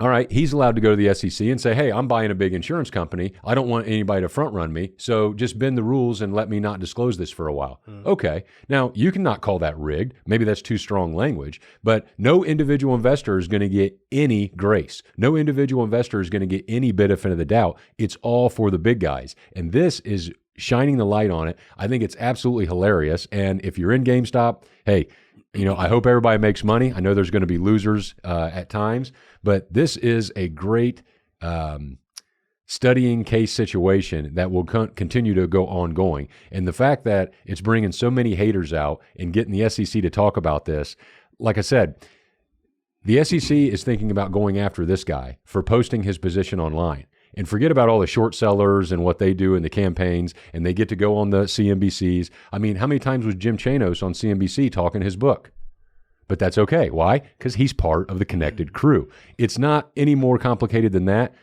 All right, he's allowed to go to the SEC and say, hey, I'm buying a big insurance company. I don't want anybody to front run me. So just bend the rules and let me not disclose this for a while. Okay. Now, you cannot call that rigged. Maybe that's too strong language, but no individual investor is going to get any grace. No individual investor is going to get any benefit of the doubt. It's all for the big guys. And this is shining the light on it. I think it's absolutely hilarious. And if you're in GameStop, hey, I hope everybody makes money. I know there's going to be losers at times, but this is a great studying case situation that will continue to go ongoing. And the fact that it's bringing so many haters out and getting the SEC to talk about this, like I said, the SEC is thinking about going after this guy for posting his position online. And forget about all the short sellers and what they do in the campaigns, and they get to go on the CNBCs. I mean, how many times was Jim Chanos on CNBC talking his book? But that's okay. Why? Because he's part of the connected crew. It's not any more complicated than that.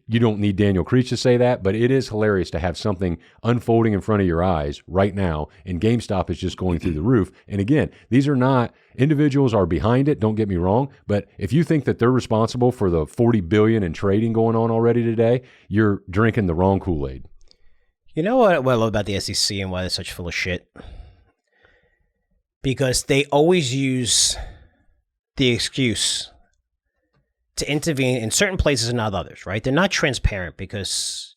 You don't need Daniel Creech to say that, but it is hilarious to have something unfolding in front of your eyes right now, and GameStop is just going through the roof. And again, these are not, individuals are behind it, don't get me wrong, but if you think that they're responsible for the $40 billion in trading going on already today, you're drinking the wrong Kool-Aid. You know what I love about the SEC and why they're such full of shit? Because they always use the excuse to intervene in certain places and not others, right? They're not transparent because,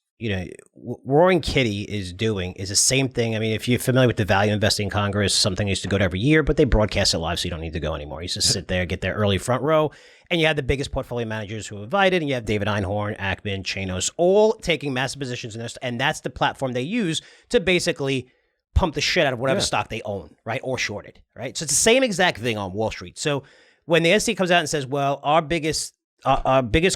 Roaring Kitty is the same thing. I mean, if you're familiar with the Value Investing Congress, something used to go to every year, but they broadcast it live, so you don't need to go anymore. You just sit there, get there early front row, and you have the biggest portfolio managers who are invited, and you have David Einhorn, Ackman, Chanos, all taking massive positions in this, and that's the platform they use to basically pump the shit out of whatever stock they own, right, or shorted, right? So it's the same exact thing on Wall Street. So when the SEC comes out and says, well, our biggest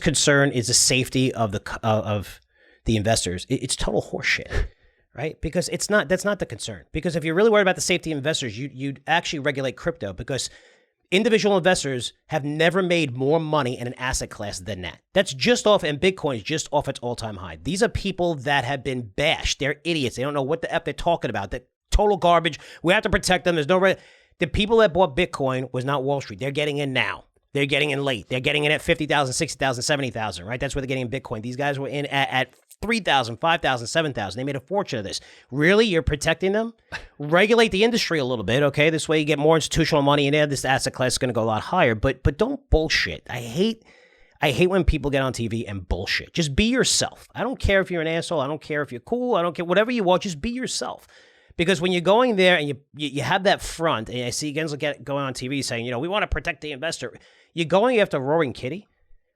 concern is the safety of the investors, it's total horseshit, right? Because that's not the concern. Because if you're really worried about the safety of investors, you'd actually regulate crypto, because individual investors have never made more money in an asset class than that. That's just off, and Bitcoin is just off its all-time high. These are people that have been bashed. They're idiots. They don't know what the F they're talking about. They're total garbage. We have to protect them. There's no the people that bought Bitcoin was not Wall Street. They're getting in now. They're getting in late. They're getting in at 50,000, 60,000, 70,000, right? That's where they're getting in Bitcoin. These guys were in at 3,000, 5,000, 7,000. They made a fortune of this. Really? You're protecting them? Regulate the industry a little bit, okay? This way you get more institutional money in there. This asset class is going to go a lot higher, but don't bullshit. I hate when people get on TV and bullshit. Just be yourself. I don't care if you're an asshole. I don't care if you're cool. I don't care. Whatever you want, just be yourself. Because when you're going there and you have that front, and I see Gensler going on TV saying, we want to protect the investor. You're going after Roaring Kitty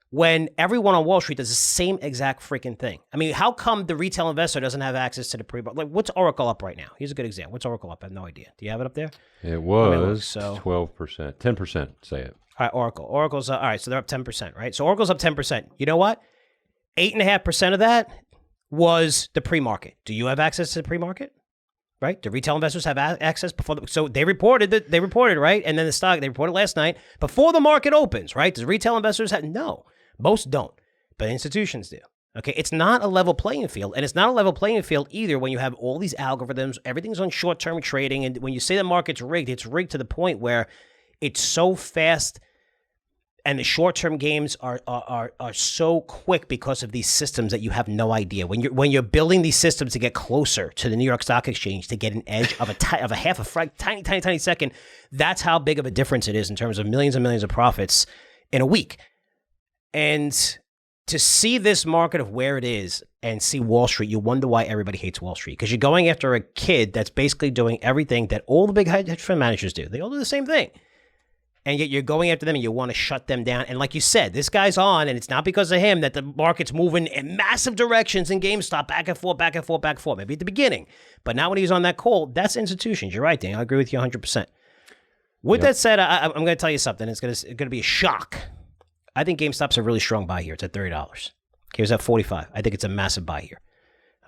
when everyone on Wall Street does the same exact freaking thing. I mean, how come the retail investor doesn't have access to the pre-market? Like, what's Oracle up right now? Here's a good example. What's Oracle up? I have no idea. Do you have it up there? It was 12%, 10%, say it. All right, Oracle. Oracle's, all right, so they're up 10%, right? So Oracle's up 10%. You know what? 8.5% of that was the pre-market. Do you have access to the pre-market? Right? Do retail investors have access before? So they reported, right? And then the stock, they reported last night, before the market opens, right? Does retail investors have? No, most don't, but institutions do. Okay, it's not a level playing field, and it's not a level playing field either when you have all these algorithms, everything's on short-term trading, and when you say the market's rigged, it's rigged to the point where it's so fast, and the short-term games are so quick because of these systems that you have no idea. When you're building these systems to get closer to the New York Stock Exchange to get an edge of a half a tiny second, that's how big of a difference it is in terms of millions and millions of profits in a week. And to see this market of where it is and see Wall Street, you wonder why everybody hates Wall Street, because you're going after a kid that's basically doing everything that all the big hedge fund managers do. They all do the same thing. And yet you're going after them and you want to shut them down. And like you said, this guy's on, and it's not because of him that the market's moving in massive directions in GameStop, back and forth, back and forth, back and forth. Maybe at the beginning. But now when he was on that call, that's institutions. You're right, Dan. I agree with you 100%. With that said, I'm going to tell you something. It's going to be a shock. I think GameStop's a really strong buy here. It's at $30. Okay, it was at $45. I think it's a massive buy here.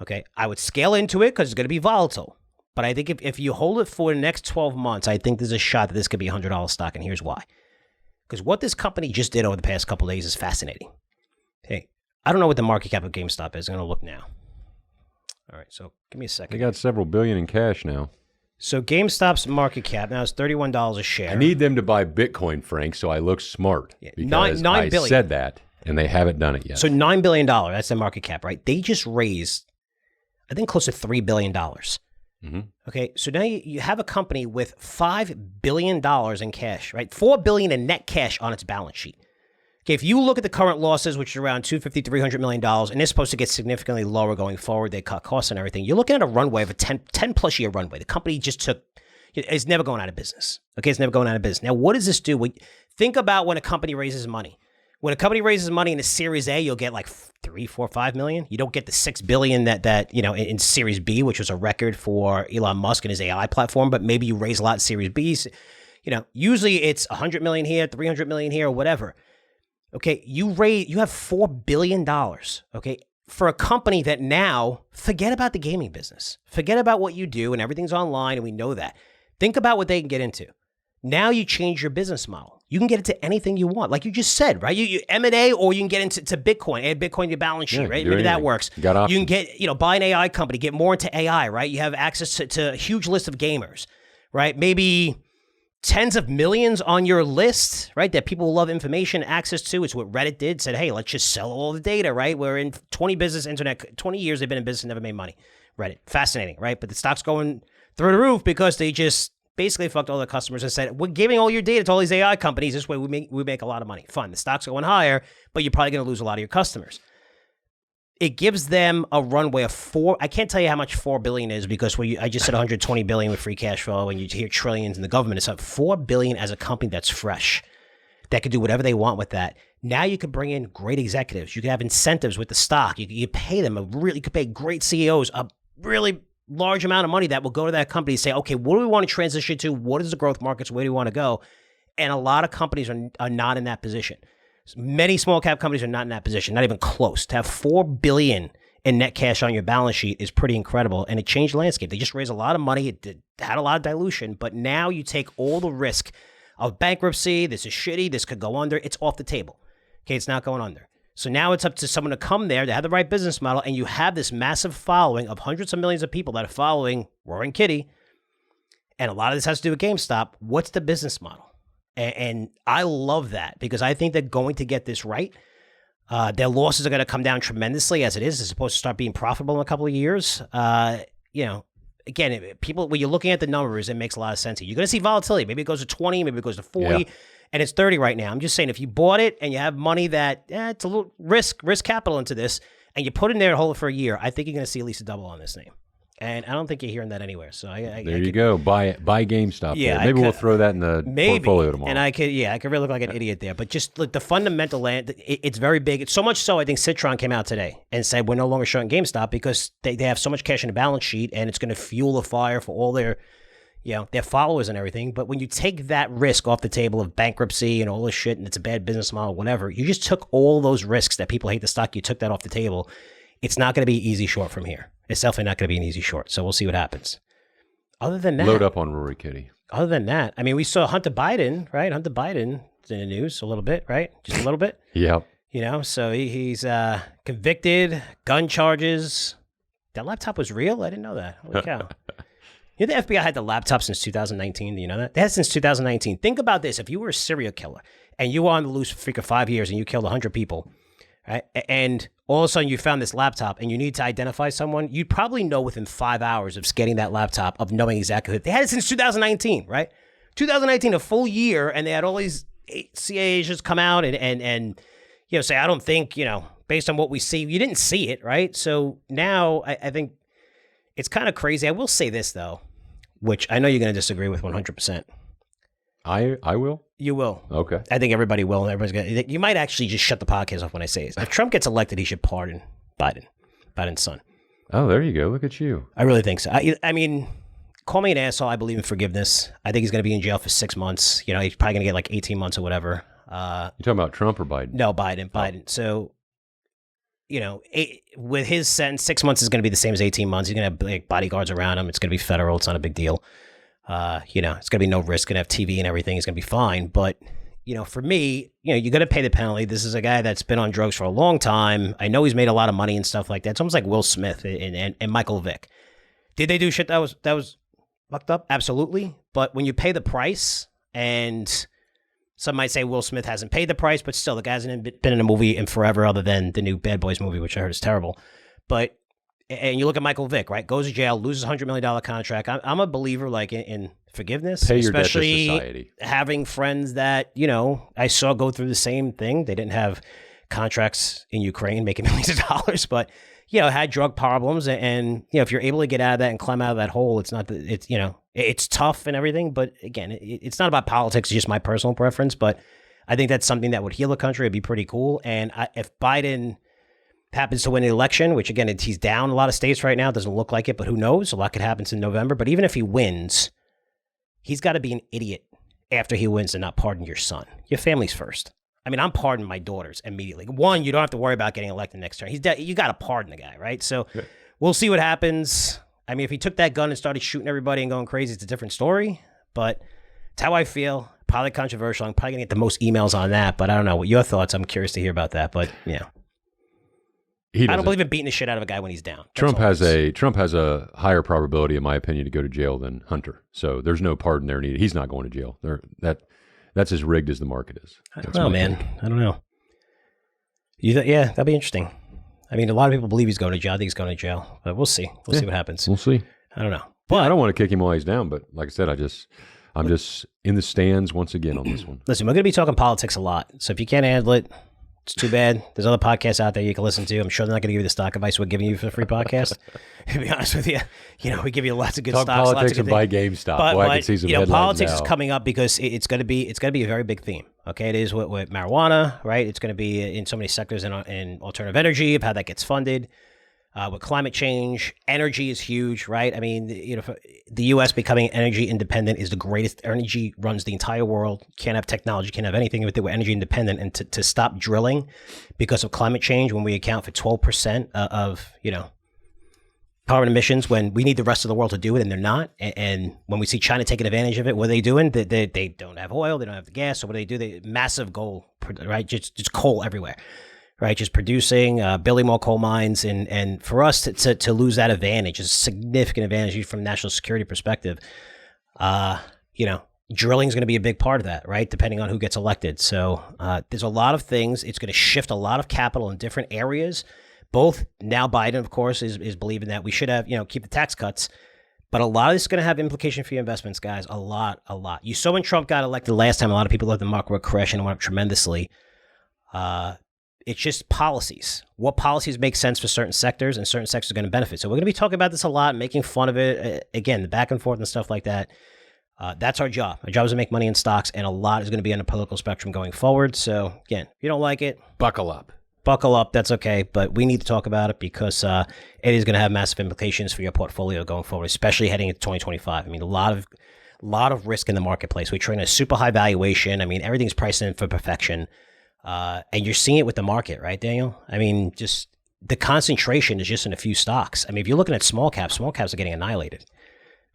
Okay, I would scale into it because it's going to be volatile. But I think if you hold it for the next 12 months, I think there's a shot that this could be a $100 stock, and here's why. Because what this company just did over the past couple of days is fascinating. Hey, I don't know what the market cap of GameStop is. I'm going to look now. All right, so give me a second. They got several billion in cash now. So GameStop's market cap now is $31 a share. I need them to buy Bitcoin, Frank, so I look smart. Yeah, because $9 billion. I said that. And they haven't done it yet. So $9 billion, that's the market cap, right? They just raised, I think, close to $3 billion. Okay, so now you have a company with $5 billion in cash, right? $4 billion in net cash on its balance sheet. Okay, if you look at the current losses, which are around $250, $300 million, and they're supposed to get significantly lower going forward, they cut costs and everything, you're looking at a runway of a 10 plus year runway. The company just it's never going out of business. Okay, it's never going out of business. Now, what does this do? Think about when a company raises money. When a company raises money in a Series A, you'll get like 3, 4, 5 million. You don't get the $6 billion that in Series B, which was a record for Elon Musk and his AI platform. But maybe you raise a lot in Series B's. Usually it's 100 million here, 300 million here, or whatever. Okay, you have $4 billion. Okay, for a company that now, forget about the gaming business, forget about what you do, and everything's online, and we know that. Think about what they can get into. Now you change your business model. You can get into anything you want. Like you just said, right? You M&A, or you can get into Bitcoin, add Bitcoin to your balance sheet, right? Maybe that works. You can get, buy an AI company, get more into AI, right? You have access to a huge list of gamers, right? Maybe tens of millions on your list, right? That people love information, access to. It's what Reddit did. Said, hey, let's just sell all the data, right? We're in 20 years they've been in business, never made money. Reddit, fascinating, right? But the stock's going through the roof because they just basically fucked all their customers and said, we're giving all your data to all these AI companies. This way we make a lot of money. Fine, the stock's going higher, but you're probably going to lose a lot of your customers. It gives them a runway of I can't tell you how much $4 billion is because I just said $120 billion with free cash flow, and you hear trillions in the government. It's up $4 billion as a company that's fresh, that could do whatever they want with that. Now you could bring in great executives. You could have incentives with the stock. You pay them you could pay great CEOs a really large amount of money that will go to that company and say, okay, what do we want to transition to? What is the growth markets? Where do we want to go? And a lot of companies are not in that position. Many small cap companies are not in that position, not even close. To have $4 billion in net cash on your balance sheet is pretty incredible, and it changed the landscape. They just raised a lot of money. It had a lot of dilution, but now you take all the risk of bankruptcy. This is shitty. This could go under. It's off the table. Okay, it's not going under. So now it's up to someone to come there to have the right business model, and you have this massive following of hundreds of millions of people that are following Roaring Kitty, and a lot of this has to do with GameStop. What's the business model? And I love that because I think they're going to get this right. Their losses are going to come down tremendously as it is. It's supposed to start being profitable in a couple of years. Again, people, when you're looking at the numbers, it makes a lot of sense. You're going to see volatility. Maybe it goes to 20, maybe it goes to 40, and it's 30 right now. I'm just saying, if you bought it and you have money that it's a little risk capital into this, and you put it in there and hold it for a year, I think you're going to see at least a double on this name. And I don't think you're hearing that anywhere. So there you go. Buy GameStop. Yeah, maybe we'll throw that in the portfolio tomorrow. And I could really look like an idiot there. But just look, the fundamental land, it's very big. It's so much so, I think Citron came out today and said we're no longer showing GameStop because they have so much cash in the balance sheet, and it's going to fuel the fire for all their followers and everything. But when you take that risk off the table of bankruptcy and all this shit, and it's a bad business model, whatever, you just took all those risks that people hate the stock. You took that off the table. It's not going to be easy short from here. It's definitely not going to be an easy short. So we'll see what happens. Other than that, load up on Rory Kitty. Other than that, I mean, we saw Hunter Biden, right? Hunter Biden is in the news a little bit, right? Just a little bit. Yep. So he's convicted, gun charges. That laptop was real? I didn't know that. Holy cow. The FBI had the laptop since 2019. Do you know that? They had it since 2019. Think about this. If you were a serial killer and you were on the loose for 5 years and you killed 100 people, right? And all of a sudden you found this laptop and you need to identify someone, you'd probably know within 5 hours of getting that laptop, of knowing exactly who. They had it since 2019, right? 2019, a full year, and they had all these CIA agents come out and say, I don't think, based on what we see, you didn't see it, right? So now I think it's kind of crazy. I will say this, though, which I know you're going to disagree with 100%. I will? You will. Okay. I think everybody will. And everybody's going to. You might actually just shut the podcast off when I say this. If Trump gets elected, he should pardon Biden's son. Oh, there you go. Look at you. I really think so. I mean, call me an asshole. I believe in forgiveness. I think he's going to be in jail for 6 months. He's probably going to get like 18 months or whatever. You talking about Trump or Biden? No, Biden. Oh. So, with his sentence, 6 months is going to be the same as 18 months. He's going to have bodyguards around him. It's going to be federal. It's not a big deal. It's going to be no risk. Going to have TV and everything. It's going to be fine. But, for me, you're going to pay the penalty. This is a guy that's been on drugs for a long time. I know he's made a lot of money and stuff like that. It's almost like Will Smith and Michael Vick. Did they do shit that was fucked up? Absolutely. But when you pay the price and Some might say Will Smith hasn't paid the price, but still, the guy hasn't been in a movie in forever other than the new Bad Boys movie, which I heard is terrible. But, and you look at Michael Vick, right? Goes to jail, loses a $100 million contract. I'm a believer like in forgiveness, Pay your especially debt to society. Having friends that, I saw go through the same thing. They didn't have contracts in Ukraine making millions of dollars, but, had drug problems. And if you're able to get out of that and climb out of that hole, it's not that it's, it's tough and everything. But again, it's not about politics. It's just my personal preference. But I think that's something that would heal the country. It'd be pretty cool. And if Biden happens to win the election, which again, he's down a lot of states right now. It doesn't look like it, but who knows? A lot could happen in November. But even if he wins, he's got to be an idiot after he wins and not pardon your son. Your family's first. I mean, I'm pardoning my daughters immediately. One, you don't have to worry about getting elected next term. He's dead. You got to pardon the guy, right? So we'll see what happens. I mean, if he took that gun and started shooting everybody and going crazy, it's a different story. But it's how I feel. Probably controversial. I'm probably going to get the most emails on that. But I don't know. What your thoughts? I'm curious to hear about that. But yeah. I don't believe in beating the shit out of a guy when he's down. Trump has a higher probability, in my opinion, to go to jail than Hunter. So there's no pardon there needed. He's not going to jail. That's as rigged as the market is. I don't know, man. I don't know. Yeah, that'd be interesting. I mean, a lot of people believe he's going to jail. I think he's going to jail, but we'll see. We'll see what happens. We'll see. I don't know. But I don't want to kick him while he's down. But like I said, I'm just in the stands once again on this one. Listen, we're going to be talking politics a lot. So if you can't handle it, it's too bad. There's other podcasts out there you can listen to. I'm sure they're not going to give you the stock advice we're giving you for the free podcast. To be honest with you, we give you lots of good Talk stocks. Politics lots of good and buy GameStop. But, I can see some headlines politics now. is coming up because it's going to be a very big theme. Okay, it is with marijuana, right? It's going to be in so many sectors in alternative energy, of how that gets funded. With climate change, energy is huge, right? I mean, the U.S. becoming energy independent is the greatest. Energy runs the entire world. Can't have technology, can't have anything with it. We're energy independent, and to stop drilling because of climate change, when we account for 12% of carbon emissions, when we need the rest of the world to do it, and they're not. And when we see China taking advantage of it, what are they doing? They don't have oil, they don't have the gas. So what do? They massive goal, right? Just coal everywhere. Right, just producing, building more coal mines, and for us to lose that advantage is a significant advantage from a national security perspective. Drilling is going to be a big part of that, right? Depending on who gets elected. So there's a lot of things. It's going to shift a lot of capital in different areas. Both now, Biden, of course, is believing that we should have, keep the tax cuts. But a lot of this is going to have implication for your investments, guys. A lot. You saw when Trump got elected last time, a lot of people let the market crash and went up tremendously. It's just policies. What policies make sense for certain sectors, and certain sectors are going to benefit. So we're going to be talking about this a lot, making fun of it. Again, the back and forth and stuff like that. That's our job. Our job is to make money in stocks, and a lot is going to be on the political spectrum going forward. So again, if you don't like it, buckle up. That's okay. But we need to talk about it because it is going to have massive implications for your portfolio going forward, especially heading into 2025. I mean, a lot of risk in the marketplace. We're trading a super high valuation. I mean, everything's priced in for perfection. And you're seeing it with the market, right, Daniel? I mean, just the concentration is just in a few stocks. I mean, if you're looking at small caps are getting annihilated,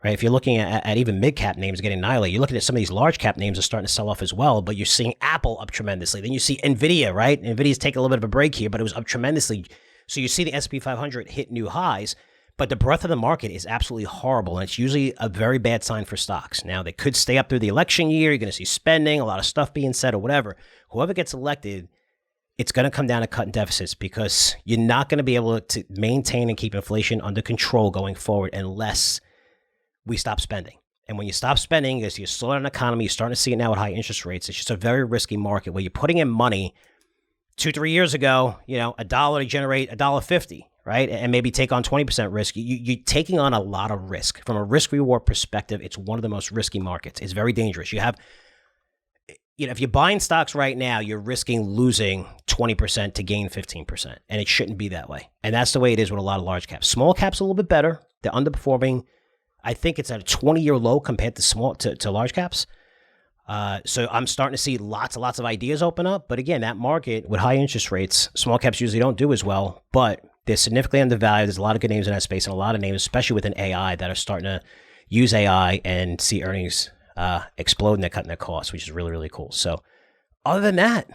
right? If you're looking at even mid cap names getting annihilated, you're looking at some of these large cap names are starting to sell off as well, but you're seeing Apple up tremendously. Then you see Nvidia, right? Nvidia's taking a little bit of a break here, but it was up tremendously. So you see the S&P 500 hit new highs, but the breadth of the market is absolutely horrible, and it's usually a very bad sign for stocks. Now, they could stay up through the election year. You're going to see spending, a lot of stuff being said or whatever. Whoever gets elected, it's going to come down to cutting deficits because you're not going to be able to maintain and keep inflation under control going forward unless we stop spending. And when you stop spending, as you slow down the economy, you're starting to see it now with high interest rates. It's just a very risky market where you're putting in money 2-3 years ago, $1 to generate $1.50. Right? And maybe take on 20% risk. You're taking on a lot of risk. From a risk-reward perspective, it's one of the most risky markets. It's very dangerous. You have, if you're buying stocks right now, you're risking losing 20% to gain 15%. And it shouldn't be that way. And that's the way it is with a lot of large caps. Small caps a little bit better. They're underperforming. I think it's at a 20-year low compared to large caps. So I'm starting to see lots of ideas open up. But again, that market with high interest rates, small caps usually don't do as well. But they're significantly undervalued. There's a lot of good names in that space and a lot of names, especially within AI, that are starting to use AI and see earnings explode and they're cutting their costs, which is really, really cool. So other than that,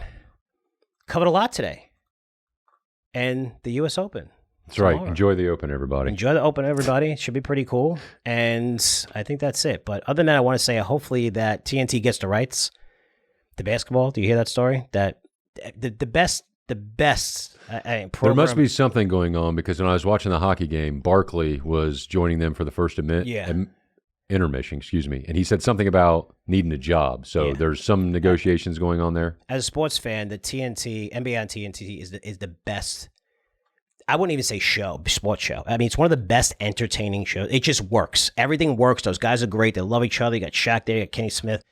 covered a lot today. And the U.S. Open. That's right. Enjoy the Open, everybody. Enjoy the Open, everybody. It should be pretty cool. And I think that's it. But other than that, I want to say hopefully that TNT gets the rights. The basketball. Do you hear that story? That the best program. There must be something going on because when I was watching the hockey game, Barkley was joining them for the first intermission, and he said something about needing a job. So there's some negotiations going on there. As a sports fan, the NBA on TNT is the best. I wouldn't even say sports show. I mean, it's one of the best entertaining shows. It just works. Everything works. Those guys are great. They love each other. You got Shaq there, you got Kenny Smith.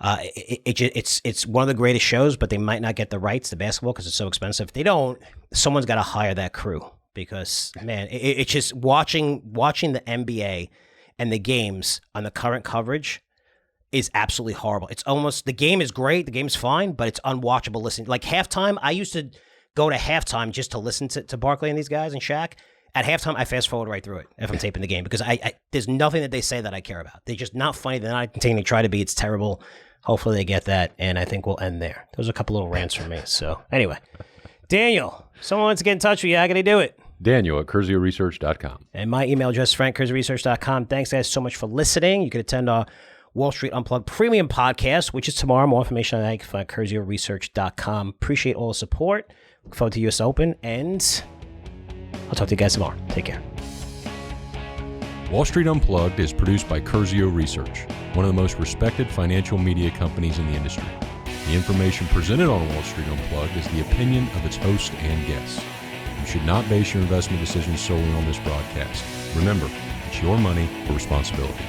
It's one of the greatest shows, but they might not get the rights to basketball because it's so expensive. If they don't, someone's got to hire that crew because, man, it's just watching the NBA and the games on the current coverage is absolutely horrible. It's almost, the game is great, the game's fine, but it's unwatchable listening. Like halftime, I used to go to halftime just to listen to Barkley and these guys and Shaq. At halftime, I fast forward right through it if I'm taping the game because I there's nothing that they say that I care about. They're just not funny. They're not entertaining. They try to be. It's terrible. Hopefully they get that, and I think we'll end there. Those are a couple little rants from me. So anyway, Daniel, someone wants to get in touch with you. How can they do it? Daniel at CurzioResearch.com. And my email address is frankcurzioresearch.com. Thanks, guys, so much for listening. You can attend our Wall Street Unplugged Premium Podcast, which is tomorrow. More information on that, you can find CurzioResearch.com. Appreciate all the support. Look forward to US Open, and I'll talk to you guys tomorrow. Take care. Wall Street Unplugged is produced by Curzio Research, one of the most respected financial media companies in the industry. The information presented on Wall Street Unplugged is the opinion of its host and guests. You should not base your investment decisions solely on this broadcast. Remember, it's your money, your responsibility.